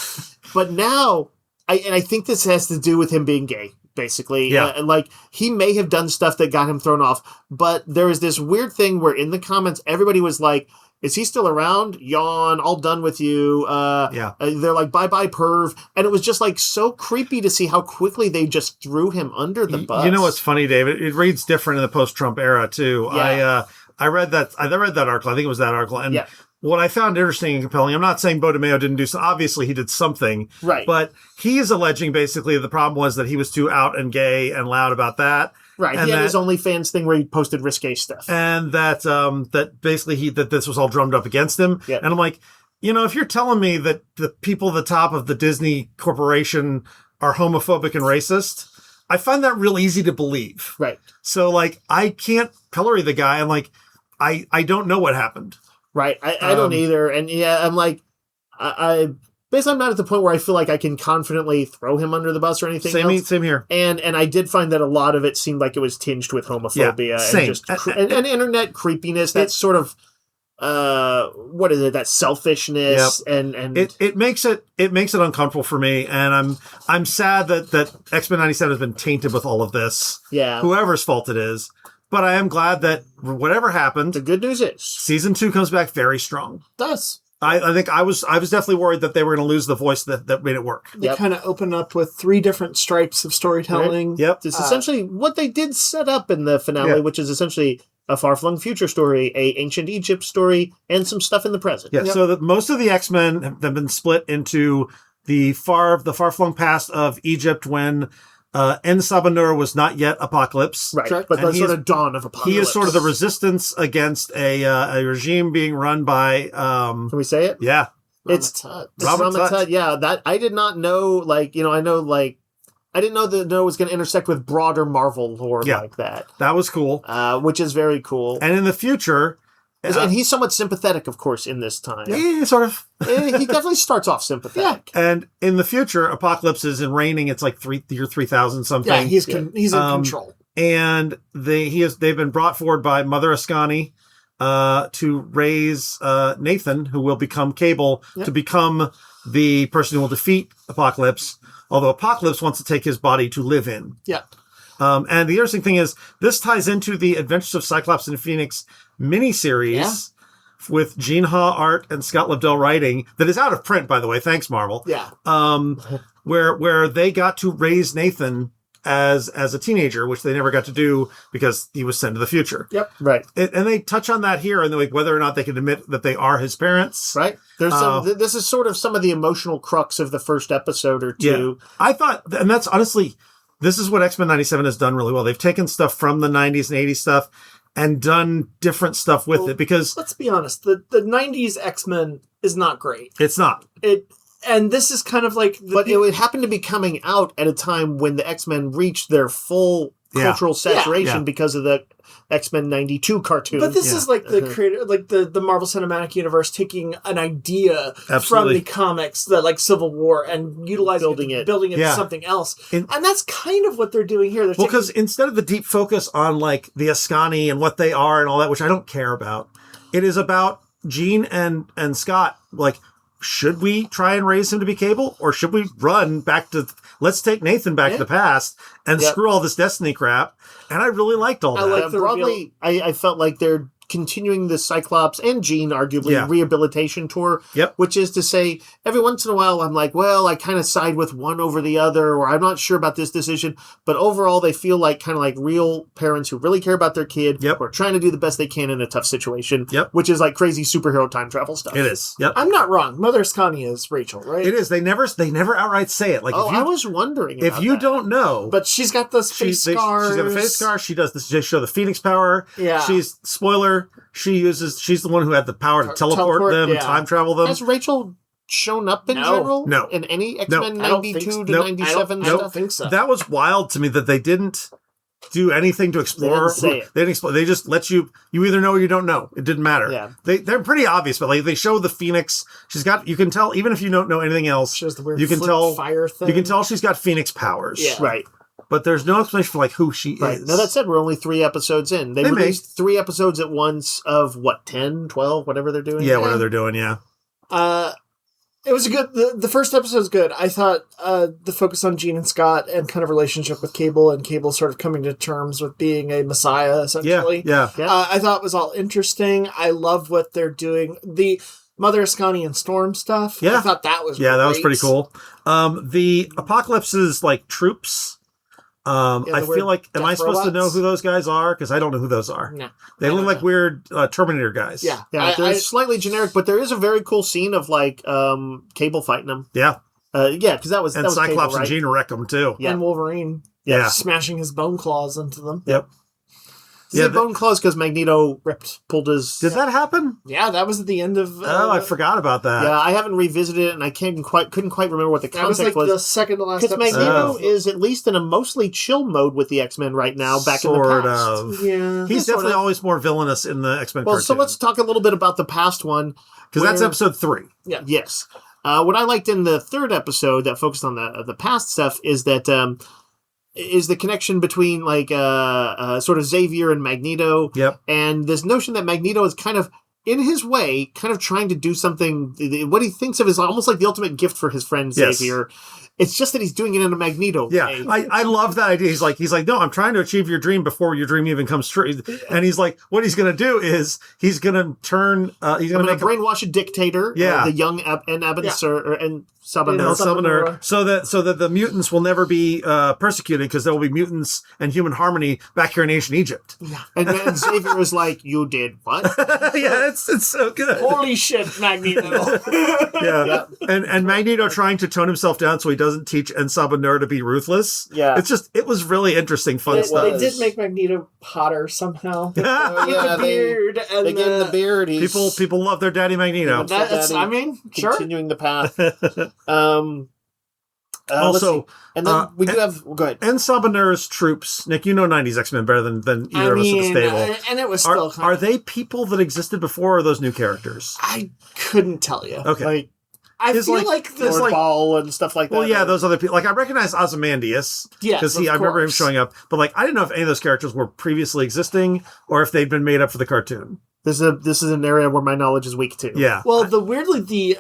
But now, I think this has to do with him being gay. Basically, like he may have done stuff that got him thrown off, but there is this weird thing where in the comments everybody was like, "Is he still around? Yawn! All done with you." They're like, "Bye bye, perv," and it was just like so creepy to see how quickly they just threw him under the bus. You know what's funny, David? It reads different in the post-Trump era too. Yeah. I read that article. I think it was that article, and what I found interesting and compelling, I'm not saying Bo DeMeo didn't do so. Obviously, he did something. Right. But he is alleging basically the problem was that he was too out and gay and loud about that. Right. And he had his OnlyFans thing where he posted risque stuff. And that basically that this was all drummed up against him. Yep. And I'm like, if you're telling me that the people at the top of the Disney Corporation are homophobic and racist, I find that real easy to believe. Right. So, like, I can't pillory the guy. I'm like, I don't know what happened. Right. I don't either. And I'm like, basically I'm not at the point where I feel like I can confidently throw him under the bus or anything else. Same here. And I did find that a lot of it seemed like it was tinged with homophobia and internet creepiness. That sort of, what is it? That selfishness and it makes it uncomfortable for me. And I'm sad that X-Men 97 has been tainted with all of this. Yeah. Whoever's fault it is. But I am glad that whatever happened, the good news is season 2 comes back very strong. It does. I think I was definitely worried that they were going to lose the voice that made it work. They kind of open up with 3 different stripes of storytelling. Right. Yep. It's essentially what they did set up in the finale, which is essentially a far-flung future story, a ancient Egypt story, and some stuff in the present. Yeah. Yep. So that most of the X-Men have been split into the far-flung past of Egypt when En Sabanur was not yet Apocalypse. Right, but the sort of dawn of Apocalypse. He is sort of the resistance against a regime being run by... Can we say it? Yeah. It's Rama-Tut. Yeah, that I did not know, I didn't know that it was going to intersect with broader Marvel lore like that. That was cool. Which is very cool. And in the future... and he's somewhat sympathetic, of course, in this time. Yeah, sort of. He definitely starts off sympathetic. Yeah. And in the future, Apocalypse is in reigning. It's like year 3000 something. Yeah, he's in control. And they've been brought forward by Mother Ascani to raise Nathan, who will become Cable, to become the person who will defeat Apocalypse, although Apocalypse wants to take his body to live in. Yeah. And the interesting thing is, this ties into the Adventures of Cyclops and Phoenix miniseries with Gene Ha art and Scott Lobdell writing that is out of print, by the way. Thanks, Marvel. Yeah. Where they got to raise Nathan as a teenager, which they never got to do because he was sent to the future. Yep. Right. And they touch on that here, and like whether or not they can admit that they are his parents. Right. There's this is sort of some of the emotional crux of the first episode or two. Yeah. I thought, and that's honestly, this is what X-Men 97 has done really well. They've taken stuff from the 90s and 80s stuff and done different stuff with it, because let's be honest, the 90s X-Men is not great. It's not. And this is kind of like... But it would happen to be coming out at a time when the X-Men reached their full cultural saturation because of the X-Men 92 cartoon. But this is like the creator, like the Marvel Cinematic Universe taking an idea from the comics, the like Civil War, and utilizing building it to something else. And that's kind of what they're doing here. Because instead of the deep focus on like the Ascani and what they are and all that, which I don't care about, it is about Jean and Scott, like, should we try and raise him to be Cable, or should we run back to, let's take Nathan back to the past and screw all this Destiny crap? And I really liked all that. Like broadly, I felt like they're continuing the Cyclops and Jean, arguably, rehabilitation tour. Yep. Which is to say, every once in a while, I'm like, well, I kind of side with one over the other, or I'm not sure about this decision. But overall, they feel like kind of like real parents who really care about their kid. Yep. Who are trying to do the best they can in a tough situation. Yep. Which is like crazy superhero time travel stuff. It is. Yep. I'm not wrong. Mother Ascani is Rachel, right? It is. They never outright say it. Like, I was wondering about if you don't know. But she's got those face scars. She's got a face scar. She does this to show the Phoenix power. Yeah. Spoiler, she's the one who had the power to teleport them and time travel them. Has Rachel shown up in general? No. In any X-Men 92 to 97 I stuff? don't think so. That was wild to me that they didn't do anything to explore. They didn't explore. They just let you either know or you don't know. It didn't matter. Yeah. They're pretty obvious, but like they show the Phoenix. You can tell, even if you don't know anything else, shows the weird you can tell fire thing. You can tell she's got Phoenix powers. Yeah. Right. But there's no explanation for like who she is. Now that said, we're only 3 episodes in. They released 3 episodes at once of 10, 12, whatever they're doing. Yeah, whatever they're doing, yeah. It was a good, the first episode was good. I thought the focus on Jean and Scott and kind of relationship with Cable, and Cable sort of coming to terms with being a messiah, essentially. Yeah. I thought it was all interesting. I love what they're doing. The Mother Ascani and Storm stuff. I thought that was great. That was pretty cool. The Apocalypse's like troops. I feel like, am I supposed to know who those guys are? Because I don't know who those are. No. They look like weird Terminator guys. Yeah. They're slightly generic, but there is a very cool scene of like Cable fighting them. Yeah. Because that was and that was Cyclops Cable, right? and Jean wreck them too. Yeah. And Wolverine. Yeah. Smashing his bone claws into them. Yep. Bone claws because Magneto pulled his... Did that happen? Yeah, that was at the end of... I forgot about that. Yeah, I haven't revisited it, and I couldn't quite remember what the context was. That was like the second to last episode. Because Magneto is at least in a mostly chill mode with the X-Men right now, back in the past. Of. Yeah. He's definitely always more villainous in the X-Men cartoon. So let's talk a little bit about the past one. Because that's episode 3. Yeah. Yes. What I liked in the third episode that focused on the past stuff is that... is the connection between like sort of Xavier and Magneto. Yep. And this notion that Magneto is kind of, in his way, kind of trying to do something, what he thinks of is almost like the ultimate gift for his friend Xavier. It's just that he's doing it in a Magneto way. I love that idea. He's like, no, I'm trying to achieve your dream before your dream even comes true. And he's like, what he's going to do is he's going to turn, he's going to brainwash a dictator. The young and Summoner. So that the mutants will never be persecuted because there will be mutants and human harmony back here in ancient Egypt. Yeah. And then Xavier was like, you did what? It's so good. Holy shit, Magneto. And Magneto trying to tone himself down so he doesn't teach Ensabanur to be ruthless. Yeah. It was really interesting, fun stuff. They did make Magneto hotter somehow. With the beard. They gave him the beard. People love their daddy Magneto. Continuing the path. Also, and then we do have... Go ahead. Ensabanur's troops, Nick, you know 90s X-Men better than either of us at the stable. And it was still... Are they people that existed before, or are those new characters? I couldn't tell you. Okay. I feel like this Ball and stuff like that. Well, yeah, those other people. Like, I recognize Ozymandias. Yes, because I remember him showing up. But, like, I didn't know if any of those characters were previously existing or if they'd been made up for the cartoon. This is an area where my knowledge is weak too. Yeah. Well, flipping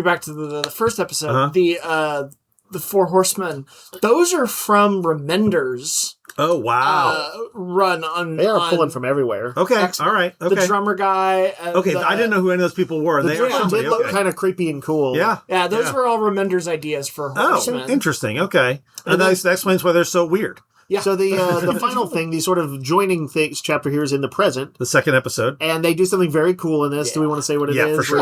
back to the first episode, the Four Horsemen, those are from Remender's. Oh, wow. Run on. They are pulling from everywhere. Okay. X-Men. All right. Okay. The drummer guy. Okay. I didn't know who any of those people were. The drummer did look kind of creepy and cool. Yeah. Yeah, those were all Remender's ideas for Horsemen. Oh, interesting. Okay. And that explains why they're so weird. Yeah. So the final thing, the sort of joining things chapter here is in the present. The second episode. And they do something very cool in this. Yeah. Do we want to say what it is? Yeah, for sure.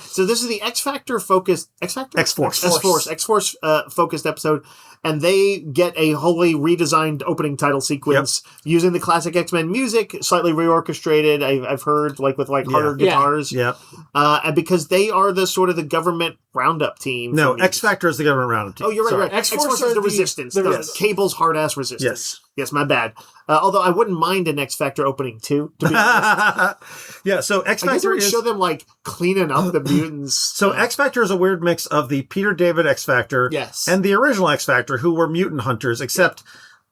So this is the X-Factor focused... X-Factor? X-Force. X-Force focused episode. And they get a wholly redesigned opening title sequence using the classic X-Men music, slightly reorchestrated, I've heard, with harder guitars. Yeah. And because they are the sort of the government roundup team. No, X-Factor is the government roundup team. Oh, you're right. X-Force is the resistance. The Cable's hard-ass resistance. Yes, my bad. Although I wouldn't mind an X-Factor opening, too, to be honest. Yeah, so X-Factor I guess it would show them, cleaning up the mutants. So X-Factor is a weird mix of the Peter David X-Factor and the original X-Factor, who were mutant hunters, except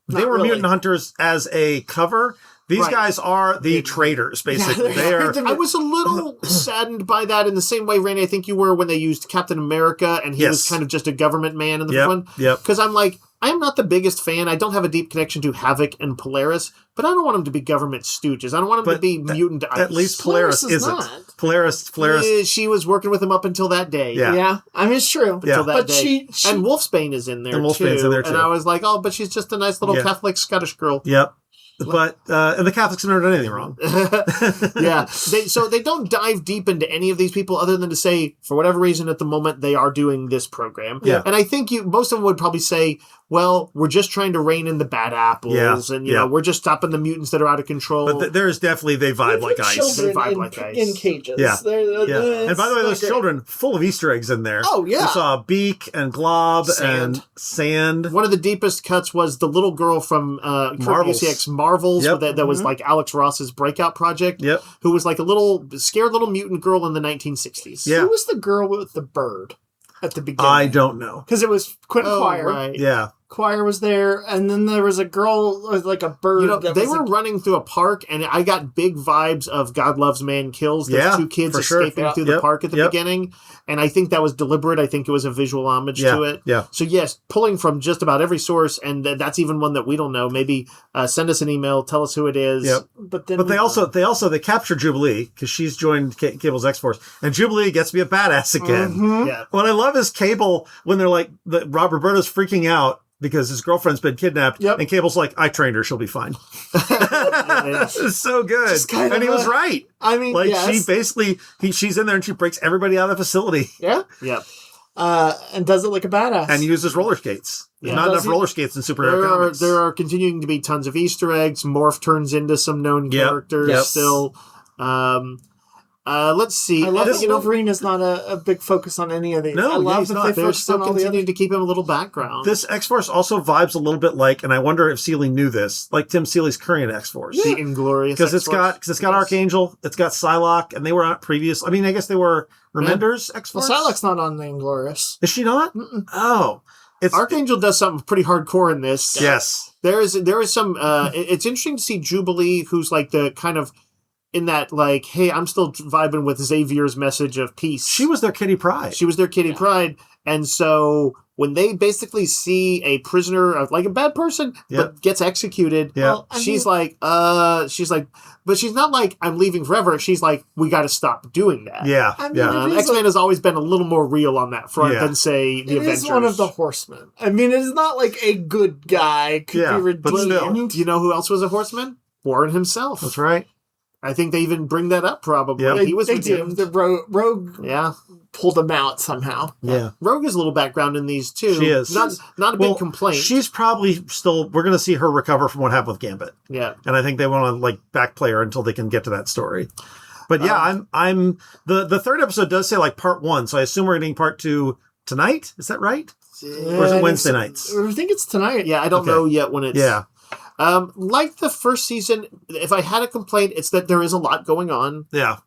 they were mutant hunters as a cover. These guys are the traitors, basically. I was a little saddened by that in the same way, Randy, I think you were when they used Captain America, and he was kind of just a government man in the one. Because I'm like, I'm not the biggest fan. I don't have a deep connection to Havoc and Polaris, but I don't want them to be government stooges. I don't want them to be mutant ice. At least Polaris isn't. Polaris. She was working with him up until that day. Yeah. I mean, it's true. Until that day. And Wolfsbane is in there, too. And I was like, oh, but she's just a nice little Catholic Scottish girl. Yep. But and the Catholics have never done anything wrong. Yeah. So they don't dive deep into any of these people other than to say, for whatever reason, at the moment, they are doing this program. Yeah. And I think most of them would probably say, well, we're just trying to rein in the bad apples, and we're just stopping the mutants that are out of control. But there is definitely they vibe like ice. They vibe like ice in cages. Yeah. And by the way, those children full of Easter eggs in there. Oh yeah, we saw Beak and Glob and Sand. One of the deepest cuts was the little girl from UCX Marvels that was like Alex Ross's breakout project. Yep. Who was like a little scared little mutant girl in the 1960s. Yeah. Who was the girl with the bird at the beginning? I don't know. Because it was Quentin Quire. Right. Yeah. Quire was there, and then there was a girl with like a bird. They were running through a park, and I got big vibes of God Loves Man Kills. Those two kids escaping through the park at the beginning, and I think that was deliberate. I think it was a visual homage to it. Yeah. So yes, pulling from just about every source, and that's even one that we don't know. Maybe send us an email, tell us who it is. Yep. But they capture Jubilee because she's joined Cable's X-Force, and Jubilee gets to be a badass again. Mm-hmm. Yeah. What I love is Cable when they're like Rob Roberto's freaking out because his girlfriend's been kidnapped, and Cable's like, I trained her, she'll be fine. It's so good. And he was right. I mean, she basically, she's in there and she breaks everybody out of the facility. Yeah. Yep. And does it like a badass. And uses roller skates. There's not enough roller skates in superhero comics. There are continuing to be tons of Easter eggs. Morph turns into some known characters still. Let's see. I love that Wolverine is not a big focus on any of these. No, I love that they're still continuing to keep him a little background. This X-Force also vibes a little bit like, and I wonder if Seeley knew this, like Tim Seeley's current X-Force. The Inglorious X-Force. Because it's got Archangel, it's got Psylocke, and they were on previous. I mean, I guess they were Remender's X-Force. Well, Psylocke's not on the Inglorious. Is she not? Mm-mm. Oh. Archangel does something pretty hardcore in this. Yes. There is some, it's interesting to see Jubilee, who's like the kind of, in that, like, hey, I'm still vibing with Xavier's message of peace. She was their Kitty Pryde. Pride. And so when they basically see a prisoner, like a bad person, but gets executed, she's like, but she's not like, I'm leaving forever. She's like, we got to stop doing that. Yeah. X-Men has always been a little more real on that front than, say, the Avengers. It is one of the Horsemen. I mean, it is not like a good guy could be redeemed. But still. Do you know who else was a Horseman? Warren himself. That's right. I think they even bring that up, probably. Yep. He was redeemed. The Rogue pulled him out somehow. Yeah. Rogue has a little background in these, too. She is. Not a big complaint. She's probably still... We're going to see her recover from what happened with Gambit. Yeah. And I think they want to, like, backplay her until they can get to that story. But yeah, I'm... The third episode does say, like, part 1, so I assume we're getting part 2 tonight? Is that right? Or is it Wednesday nights? I think it's tonight. Yeah, I don't know yet when it's... Yeah. Like the first season, if I had a complaint, it's that there is a lot going on. Yeah.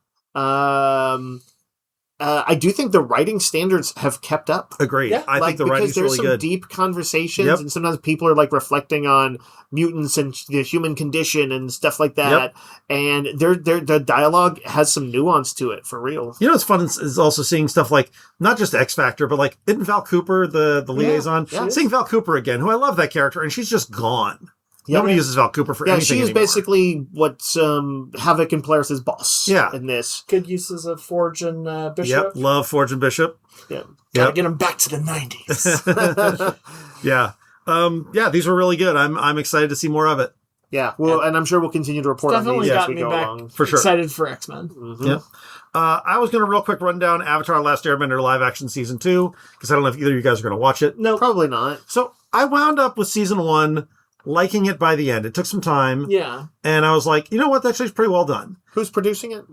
I do think the writing standards have kept up. Agreed. Yeah. I think the writing's really good. Because there's some deep conversations, and sometimes people are like reflecting on mutants and the human condition and stuff like that. And the dialogue has some nuance to it, for real. You know what's fun is also seeing stuff like, not just X Factor, but like, isn't Val Cooper the liaison? Yeah, seeing Val Cooper again, who I love that character, and she's just gone. Nobody uses Val Cooper for anything she is anymore. Basically what Havoc and Polaris' boss in this. Good uses of Forge and Bishop. Yep, love Forge and Bishop. Gotta get them back to the 90s. These were really good. I'm excited to see more of it. Yeah, well, and I'm sure we'll continue to report on these as we go along. For sure. Excited for X-Men. Mm-hmm. Yep. I was going to real quick run down Avatar the Last Airbender live action season 2, because I don't know if either of you guys are going to watch it. No, probably not. So I wound up with season 1 liking it by the end. It took some time. Yeah. And I was like, you know what? That's actually pretty well done. Who's producing it?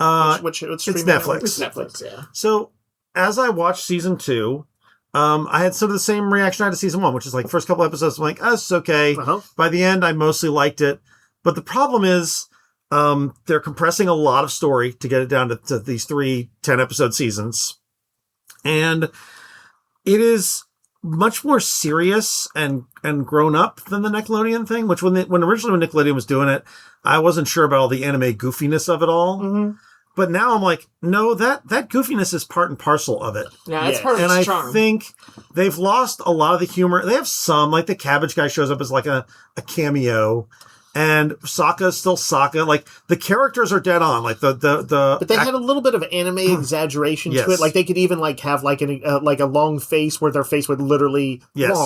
Which it's Netflix. It's Netflix, yeah. So as I watched season 2, I had sort of the same reaction I had to season 1, which is like first couple episodes, I'm like, it's okay. Uh-huh. By the end, I mostly liked it. But the problem is they're compressing a lot of story to get it down to these 3 10-episode seasons. And it is much more serious and grown up than the Nickelodeon thing, which when originally when Nickelodeon was doing it, I wasn't sure about all the anime goofiness of it all. Mm-hmm. But now I'm like, no, that goofiness is part and parcel of it. Yeah, it's part of its charm. And I think they've lost a lot of the humor. They have some, like the Cabbage Guy shows up as like a cameo. And Sokka is still Sokka. Like, the characters are dead on. Like, But they had a little bit of anime exaggeration to it. Like, they could even, like, have, like, a long face where their face would literally... Yes.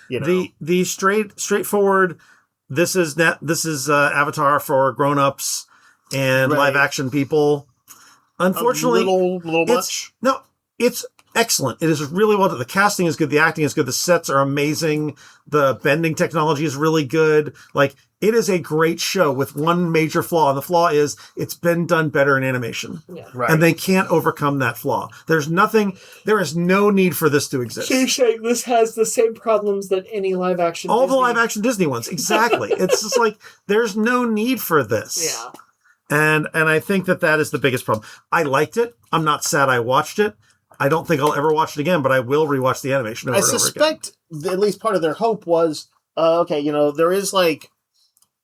You know. The straightforward, this is Avatar for grown-ups and live-action people. Unfortunately... A little much? No, it's excellent. It is really well done. The casting is good. The acting is good. The sets are amazing. The bending technology is really good. Like, it is a great show with one major flaw, and the flaw is it's been done better in animation. Yeah. Right. And they can't overcome that flaw. There is no need for this to exist. So you're saying this has the same problems that any live action All Disney... the live action Disney ones. Exactly. It's just like, there's no need for this. Yeah. And I think that is the biggest problem. I liked it. I'm not sad I watched it. I don't think I'll ever watch it again, but I will rewatch the animation over and over again. I suspect at least part of their hope was, there is like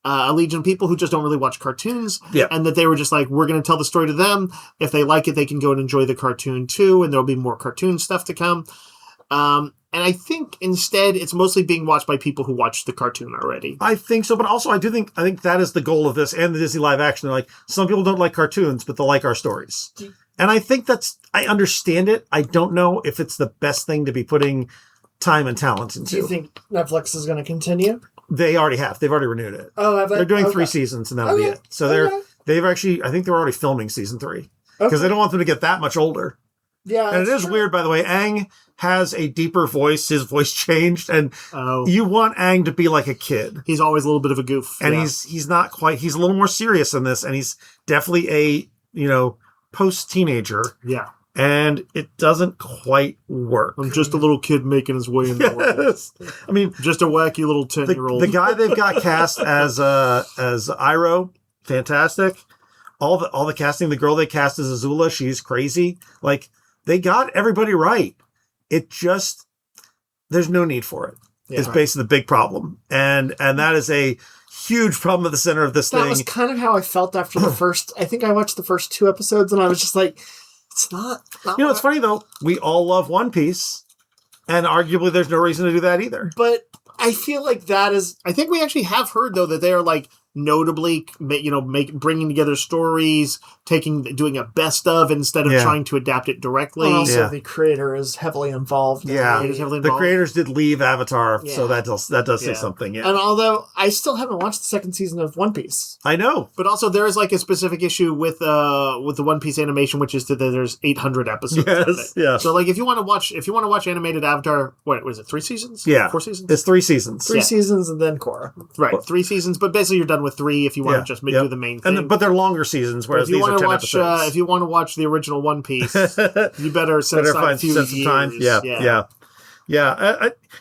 a legion of people who just don't really watch cartoons, and that they were just like, we're going to tell the story to them. If they like it, they can go and enjoy the cartoon too, and there'll be more cartoon stuff to come. And I think instead it's mostly being watched by people who watched the cartoon already. I think so, but also I think that is the goal of this and the Disney live action. They're like, some people don't like cartoons, but they'll like our stories. And I think I understand it. I don't know if it's the best thing to be putting time and talent into. Do you think Netflix is going to continue? They already have. They've already renewed it. Oh, have they? They're doing 3 seasons and that'll be it. So they've actually, I think they're already filming season 3. Because they don't want them to get that much older. Yeah. And it is weird, by the way. Aang has a deeper voice. His voice changed. And you want Aang to be like a kid. He's always a little bit of a goof. And he's not quite, he's a little more serious in this. And he's definitely a, post-teenager. Yeah. And it doesn't quite work. I'm just a little kid making his way in the world. I mean, just a wacky little 10-year-old. The guy they've got cast as Iroh, fantastic. All the casting, the girl they cast as Azula, she's crazy. Like, they got everybody right. It just, there's no need for it. Yeah, it's basically the big problem. And that is a huge problem at the center of this thing. That was kind of how I felt after the first, I think I watched the first 2 episodes and I was just like, it's not it's funny though. We all love One Piece and arguably there's no reason to do that either. But I feel like that is, I think we actually have heard though that they are like notably, bringing together stories, doing a best of instead of trying to adapt it directly. And also the creator is heavily involved. The creators did leave Avatar, so that does say something. Yeah. And although I still haven't watched the 2nd season of One Piece. I know. But also there is like a specific issue with the One Piece animation, which is that there's 800 episodes. Yes, yeah. So like if you want to watch animated Avatar, what was it, 3 seasons? Yeah. 4 seasons? It's 3 seasons. 3 seasons and then Korra. Right, 3 seasons, but basically you're done with 3 if you want to just do the main thing. But they're longer seasons, whereas these are 10 episodes. If you want to watch the original One Piece, you better set aside a few years. Some time. Yeah.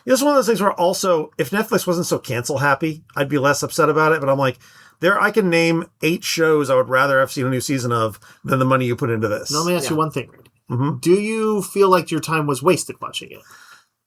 It's one of those things where also, if Netflix wasn't so cancel happy, I'd be less upset about it. But I'm like, I can name 8 shows I would rather have seen a new season of than the money you put into this. Now, let me ask you one thing. Do you feel like your time was wasted watching it?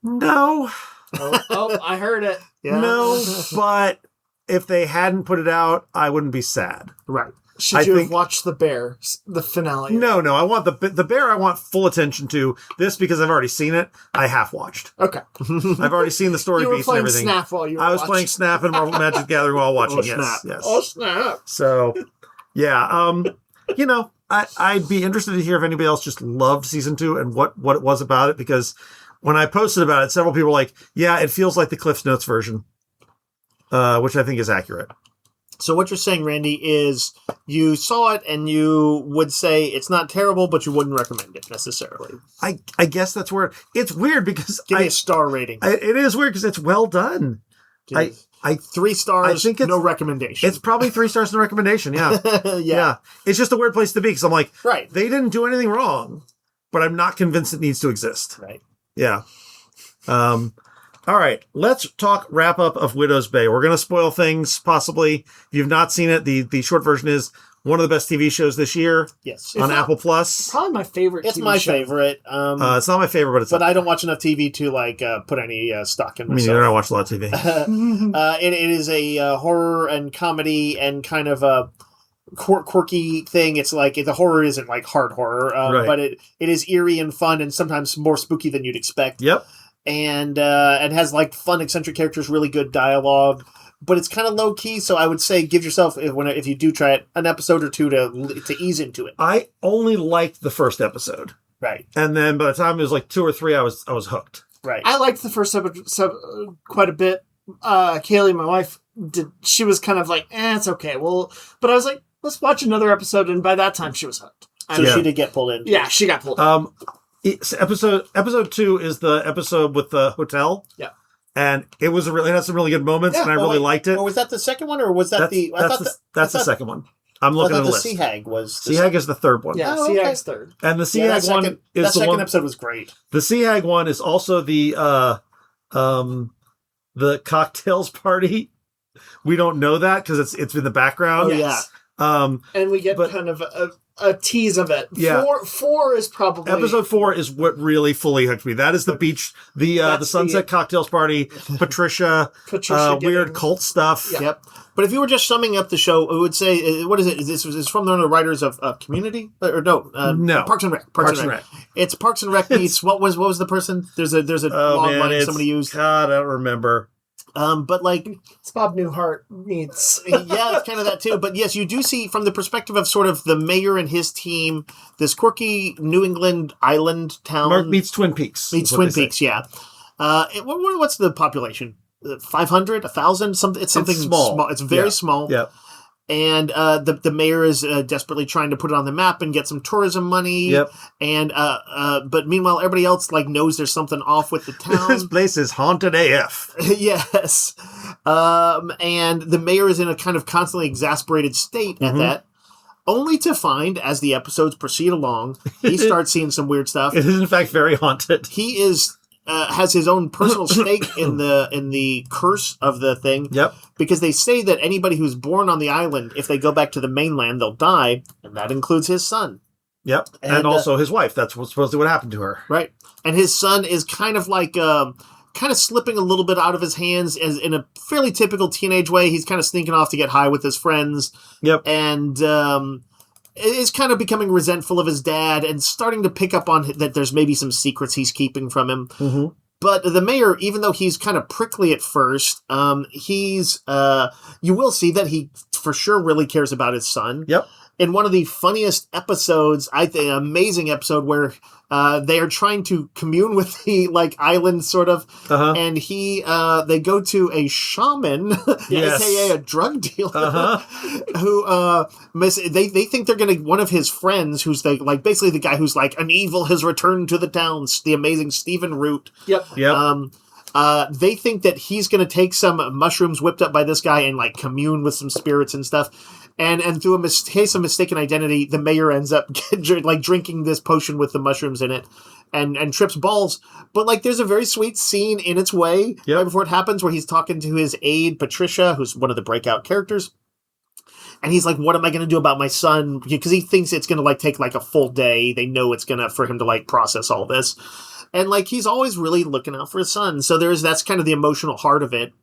No. I heard it. Yeah. No, but if they hadn't put it out, I wouldn't be sad. Right. Should you have watched The Bear, the finale? No. I want the Bear. I want full attention to this because I've already seen it. I half watched. Okay. I've already seen the story beats and everything. Snap while you were I was playing Snap and Marvel Magic Gathering while watching. Yes. Oh, snap. So, yeah. I'd be interested to hear if anybody else just loved season 2 and what it was about it, because when I posted about it, several people were like, yeah, it feels like the Cliff's Notes version, which I think is accurate. So what you're saying, Randy, is you saw it and you would say it's not terrible, but you wouldn't recommend it necessarily. I guess that's where it's weird because give me a star rating. It is weird because it's well done. I 3 stars. I think it's no recommendation. It's probably 3 stars no recommendation. Yeah. Yeah. It's just a weird place to be because I'm like, right. They didn't do anything wrong, but I'm not convinced it needs to exist. Right. Yeah. All right, let's talk wrap up of Widow's Bay. We're going to spoil things, possibly. If you've not seen it, the short version is one of the best TV shows this year. Yes. On Apple Plus. Probably my favorite It's my favorite. It's not my favorite, but it's... But I don't watch enough TV to, put any stock in myself. I mean, I watch a lot of TV. It is a horror and comedy and kind of a quirky thing. It's like, the horror isn't like hard horror, right. But it is eerie and fun and sometimes more spooky than you'd expect. Yep. And has like fun, eccentric characters, really good dialogue, but it's kind of low key. So I would say give yourself, if you do try it, an episode or two to ease into it. I only liked the first episode, right? And then by the time it was like 2 or 3, I was hooked. Right. I liked the first episode quite a bit. Kaylee, my wife, she was kind of like, it's okay. Well, but I was like, let's watch another episode, and by that time she was hooked. So she did get pulled in. Yeah, she got pulled in. Episode 2 is the episode with the hotel. Yeah. And it had some really good moments, and I really liked it. Or was that the second one, or was that that's the second one. I'm looking at the list. Sea Hag was... Sea Hag is the third one. Yeah, Sea Hag's third. And the Sea Hag one is the one... That second episode was great. The Sea Hag one is also the cocktails party. We don't know that because it's in the background. Oh, yeah. And we get kind of a tease of it. Yeah. Four is probably... Episode 4 is what really fully hooked me. That is the beach, the Sunset Cocktails Party, Patricia weird cult stuff. Yeah. Yep. But if you were just summing up the show, I would say, what is it? This is from the writers of Community? Or no. Parks and Rec. Parks and Rec. It's Parks and Rec meets, what was the person? There's a long line somebody used. God, I don't remember. But like it's Bob Newhart meets it's kind of that too. But yes, you do see from the perspective of sort of the mayor and his team, this quirky New England island town meets Twin Peaks. Yeah. What's the population? 500, 1,000, something. It's something small. It's very small. Yeah. And the mayor is desperately trying to put it on the map and get some tourism money. Yep. And but meanwhile, everybody else knows there's something off with the town. This place is haunted AF. Yes. And the mayor is in a kind of constantly exasperated state at that. Only to find, as the episodes proceed along, he starts seeing some weird stuff. It is in fact very haunted. He is. Has his own personal stake in the curse of the thing. Yep. Because they say that anybody who's born on the island, if they go back to the mainland, they'll die, and that includes his son. Yep. And also his wife. That's supposedly what happened to her. Right. And his son is kind of like kind of slipping a little bit out of his hands as in a fairly typical teenage way. He's kind of sneaking off to get high with his friends. Yep. And is kind of becoming resentful of his dad and starting to pick up on that there's maybe some secrets he's keeping from him. Mm-hmm. But the mayor, even though he's kind of prickly at first, he's you will see that he for sure really cares about his son. Yep. In one of the funniest episodes, I think, an amazing episode where they are trying to commune with the island sort of, and they go to a shaman, aka a drug dealer, who they think they're gonna one of his friends who's basically the guy who's an evil has returned to the town, the amazing Stephen Root. Yep. They think that he's gonna take some mushrooms whipped up by this guy and commune with some spirits and stuff. And through a case of mistaken identity, the mayor ends up drinking this potion with the mushrooms in it, and trips balls. But there's a very sweet scene in its way right before it happens, where he's talking to his aide Patricia, who's one of the breakout characters, And he's like, what am I going to do about my son? Because he thinks it's going to like take like a full day. They know it's going to, for him to like process all this. And like, he's always really looking out for his son. So that's kind of the emotional heart of it.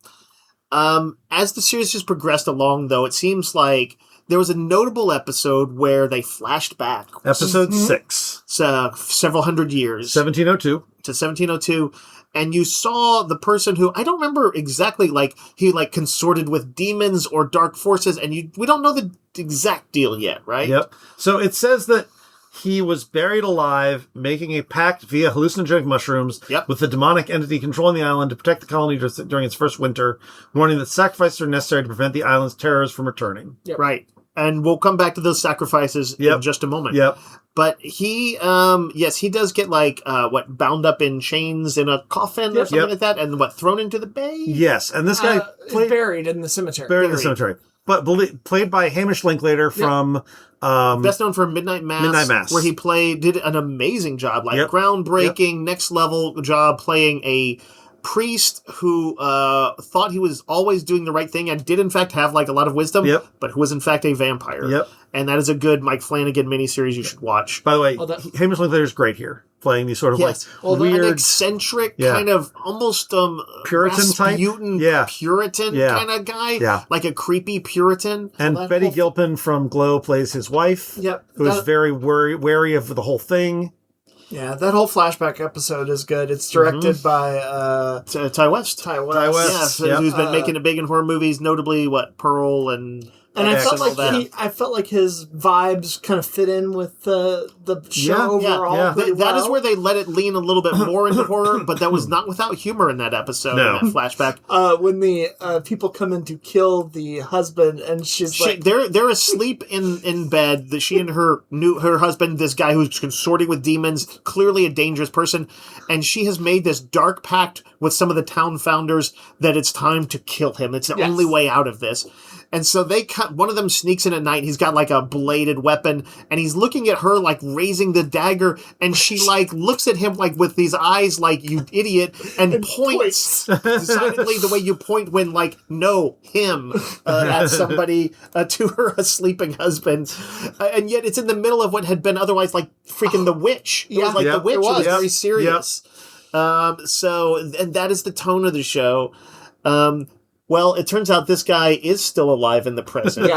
As the series has progressed along, though, it seems like there was a notable episode where they flashed back. Episode 6. Several hundred years. 1702. To 1702. And you saw the person who, I don't remember exactly, like, he, like, consorted with demons or dark forces, and we don't know the exact deal yet, right? Yep. So it says that he was buried alive, making a pact via hallucinogenic mushrooms with the demonic entity controlling the island to protect the colony during its first winter, warning that sacrifices are necessary to prevent the island's terrors from returning. Yep. Right. And we'll come back to those sacrifices in just a moment. Yep. But he, yes, he does get, like, bound up in chains in a coffin or something like that, and thrown into the bay? Yes, and this guy... buried in the cemetery. Buried in the cemetery. But played by Hamish Linklater from... best known for Midnight Mass. Where he did an amazing job, like groundbreaking, next level job playing a priest who thought he was always doing the right thing and did in fact have like a lot of wisdom, but who was in fact a vampire. Yep. And that is a good Mike Flanagan miniseries you should watch. By the way, Hamish Linklater is great here, playing these sort of weird, an eccentric kind of almost Puritan type, Puritan kind of guy, like a creepy Puritan. And Betty Gilpin from Glow plays his wife, who is very wary of the whole thing. Yeah, that whole flashback episode is good. It's directed by Ty West. Ty West, who's been making it big in horror movies, notably Pearl and I felt like his vibes kind of fit in with the show overall. Yeah. That is where they let it lean a little bit more into horror, but that was not without humor in that episode, in that flashback. When the people come in to kill the husband, and they're asleep in bed. That she and her husband, this guy who's consorting with demons, clearly a dangerous person, and she has made this dark pact with some of the town founders that it's time to kill him. It's the only way out of this. And so one of them sneaks in at night. He's got like a bladed weapon, and he's looking at her like raising the dagger, and she like looks at him like with these eyes like, you idiot, and points decidedly the way you point when like, no, him, at somebody, to her sleeping husband. And yet it's in the middle of what had been otherwise like freaking The Witch. It was like The Witch. It was very serious. And that is the tone of the show. Well, it turns out this guy is still alive in the present.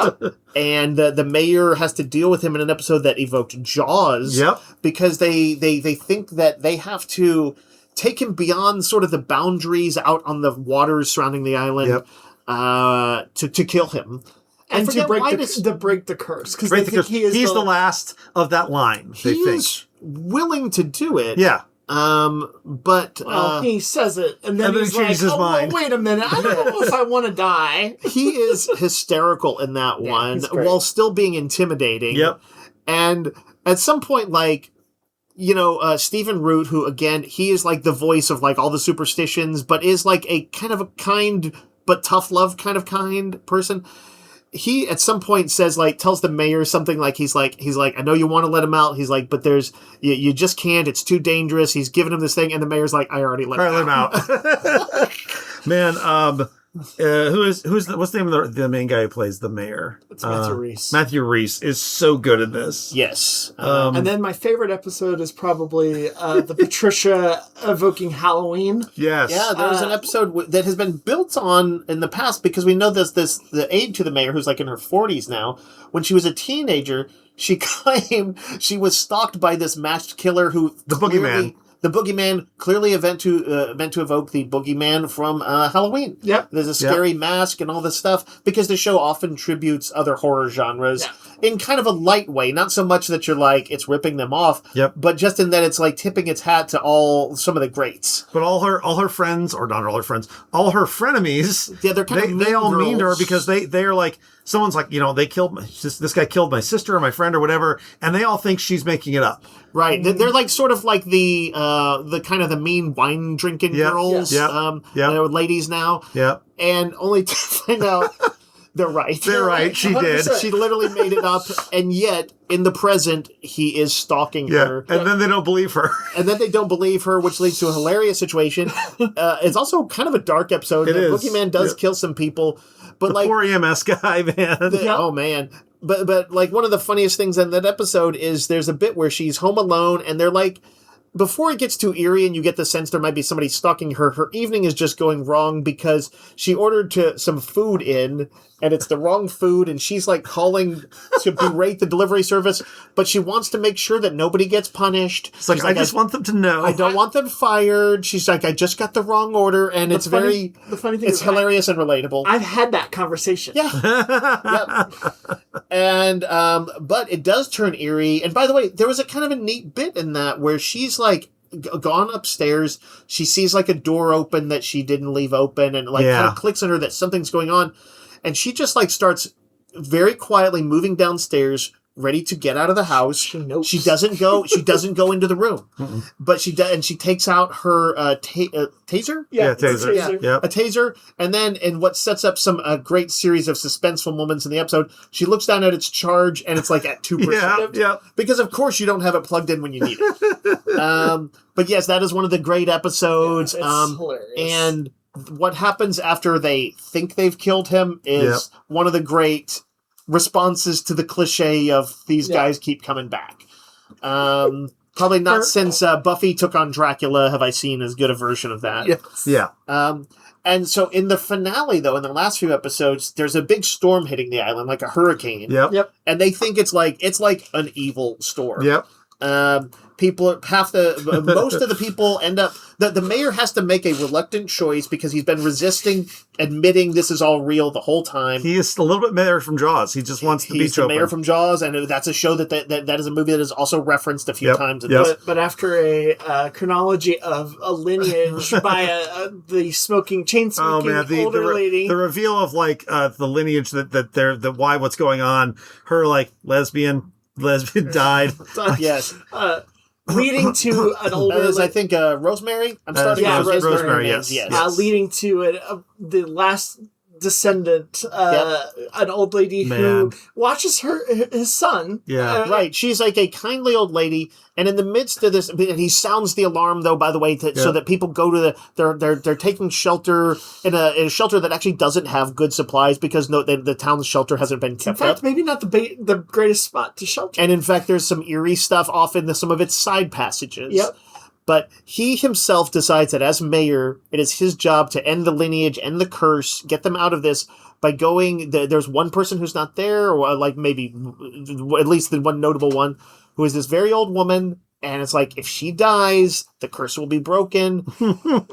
And the mayor has to deal with him in an episode that evoked Jaws. Because they think that they have to take him beyond sort of the boundaries out on the waters surrounding the island to kill him. And to break the curse. Because he's the last of that line, they think. He's willing to do it. Yeah. But he says it, and then he's like, his mind. Wait a minute, I don't know if I want to die. He is hysterical in that one, while still being intimidating. And at some point, like, Stephen Root, who again, he is like the voice of like all the superstitions, but is like a kind of a kind but tough love kind person. He at some point says, like, tells the mayor something like, he's like, I know you want to let him out. He's like, but you just can't. It's too dangerous. He's giving him this thing, and the mayor's like, I already let him out. Man, what's the name of the main guy who plays the mayor? It's Matthew Rhys. Matthew Rhys is so good at this. Yes. And then my favorite episode is probably the Patricia evoking Halloween. Yes. Yeah, there was an episode that has been built on in the past, because we know the aide to the mayor, who's like in her 40s now, when she was a teenager, she claimed she was stalked by this masked killer the boogeyman. The boogeyman, clearly meant to evoke the boogeyman from Halloween. There's a scary mask and all this stuff, because the show often tributes other horror genres in kind of a light way. Not so much that you're like, it's ripping them off, but just in that it's like tipping its hat to some of the greats. But all her friends, or not all her friends, all her frenemies, they're kind they all mean to her, girls. because they're like, someone's like, they killed this guy killed my sister or my friend or whatever, and they all think she's making it up. Right. They're like sort of like the kind of the mean wine drinking girls, ladies now. And only to find out they're right. They're right. She 100%. Did. She literally made it up, and yet in the present he is stalking her. And then they don't believe her. Which leads to a hilarious situation. It's also kind of a dark episode. The boogeyman does kill some people. But the poor EMS guy, man. Oh man. But like one of the funniest things in that episode is there's a bit where she's home alone and they're like, before it gets too eerie and you get the sense there might be somebody stalking her, her evening is just going wrong because she ordered some food in and it's the wrong food and she's like calling to berate the delivery service, but she wants to make sure that nobody gets punished. It's like, I just want them to know. I don't want them fired. She's like, I just got the wrong order, and the funny thing is hilarious and relatable. I've had that conversation. Yeah. Yep. And, but it does turn eerie. And by the way, there was a kind of a neat bit in that where she's like, gone upstairs, she sees like a door open that she didn't leave open, and like kind of clicks on her that something's going on. And she just like starts very quietly moving downstairs, ready to get out of the house. She doesn't go into the room, but she does, and she takes out her taser. Yeah, taser. Yeah, a taser. And then, in what sets up some great series of suspenseful moments in the episode, she looks down at its charge, and it's like at 2%. Yeah. Because of course you don't have it plugged in when you need it. But yes, that is one of the great episodes. It's hilarious. And what happens after they think they've killed him is one of the great responses to the cliche of these guys keep coming back. Probably not since Buffy took on Dracula have I seen as good a version of that. Yes. Yeah. And so in the finale, though, in the last few episodes, there's a big storm hitting the island, like a hurricane. Yep. And they think it's like an evil storm. Yep. Most of the people end up, the mayor has to make a reluctant choice because he's been resisting admitting this is all real the whole time. He is a little bit mayor from Jaws. He just wants the beach open. He's the mayor from Jaws, and that's a show that is a movie that is also referenced a few times. But after a chronology of a lineage by the chain smoking older lady. The reveal of like the lineage what's going on. Her like lesbian died. Yes. Leading to an older... I think Rosemary? I'm starting with Rosemary, yes. Leading to the last descendant, an old lady who watches his son. Yeah. Right. She's like a kindly old lady, and in the midst of this, he sounds the alarm, though, by the way, so that people go to they're taking shelter in a shelter that actually doesn't have good supplies because the town's shelter hasn't been kept up. In fact, maybe not the greatest spot to shelter. And in fact, there's some eerie stuff off in some of its side passages. Yep. But he himself decides that as mayor, it is his job to end the lineage, end the curse, get them out of this by going... There's one person who's not there, or like maybe at least the one notable one, who is this very old woman, and it's like, if she dies, the curse will be broken.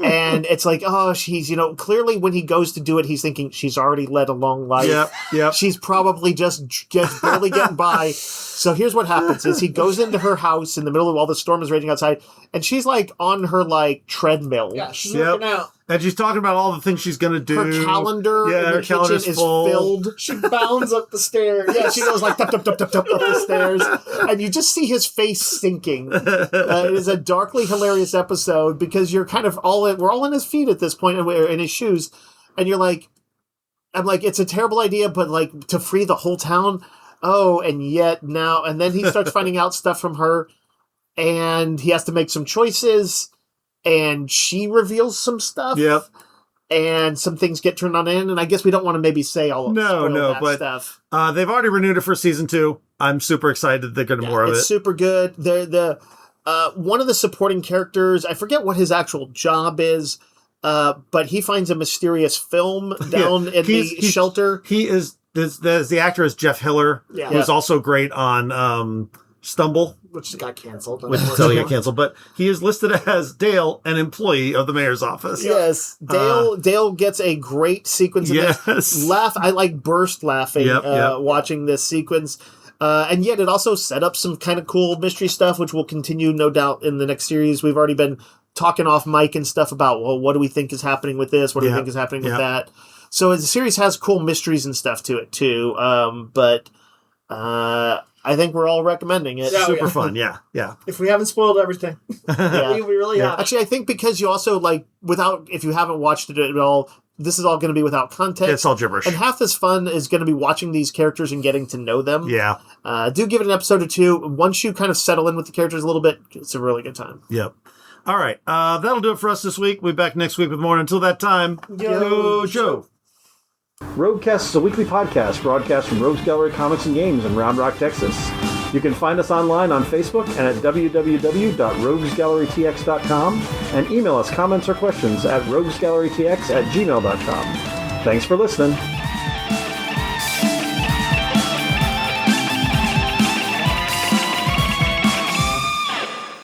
And it's like, she's, clearly when he goes to do it, he's thinking she's already led a long life. Yep. She's probably just barely getting by. So here's what happens is he goes into her house in the middle of all the storm is raging outside, and she's like on her like treadmill. Yeah, she's working out. And she's talking about all the things she's going to do. Her calendar in the kitchen is filled. She bounds up the stairs. Yeah, she goes like, tup, tup, tup, tup, tup, up the stairs. And you just see his face sinking. It is a darkly hilarious episode because you're kind of we're all in his feet at this point, and we're in his shoes. And you're like, I'm like, it's a terrible idea, but like to free the whole town. Oh, and yet now, and then he starts finding out stuff from her, and he has to make some choices. And she reveals some stuff. Yep. And some things get turned on in. And I guess we don't want to maybe say all of that stuff. They've already renewed it for season 2. I'm super excited they're going to more of it. It's super good. One of the supporting characters, I forget what his actual job is, but he finds a mysterious film down in the shelter. He is, the actor is Jeff Hiller, who's also great on Stumble. Which got canceled. But he is listed as Dale, an employee of the mayor's office. Yes. Dale gets a great sequence of this. I like burst laughing watching this sequence. And yet it also set up some kind of cool mystery stuff, which will continue, no doubt, in the next series. We've already been talking off mic and stuff about, well, what do we think is happening with this? What do we think is happening with that? So the series has cool mysteries and stuff to it, too. I think we're all recommending it. Super fun, yeah. If we haven't spoiled everything, we really have. Actually, I think because you also, if you haven't watched it at all, this is all going to be without context. It's all gibberish. And half this fun is going to be watching these characters and getting to know them. Yeah. Do give it an episode or two. Once you kind of settle in with the characters a little bit, it's a really good time. Yep. All right. That'll do it for us this week. We'll be back next week with more. Until that time, yo, Joe. Roguecast is a weekly podcast broadcast from Rogues Gallery Comics and Games in Round Rock, Texas. You can find us online on Facebook and at www.roguesgallerytx.com and email us comments or questions at roguesgallerytx@gmail.com. Thanks for listening.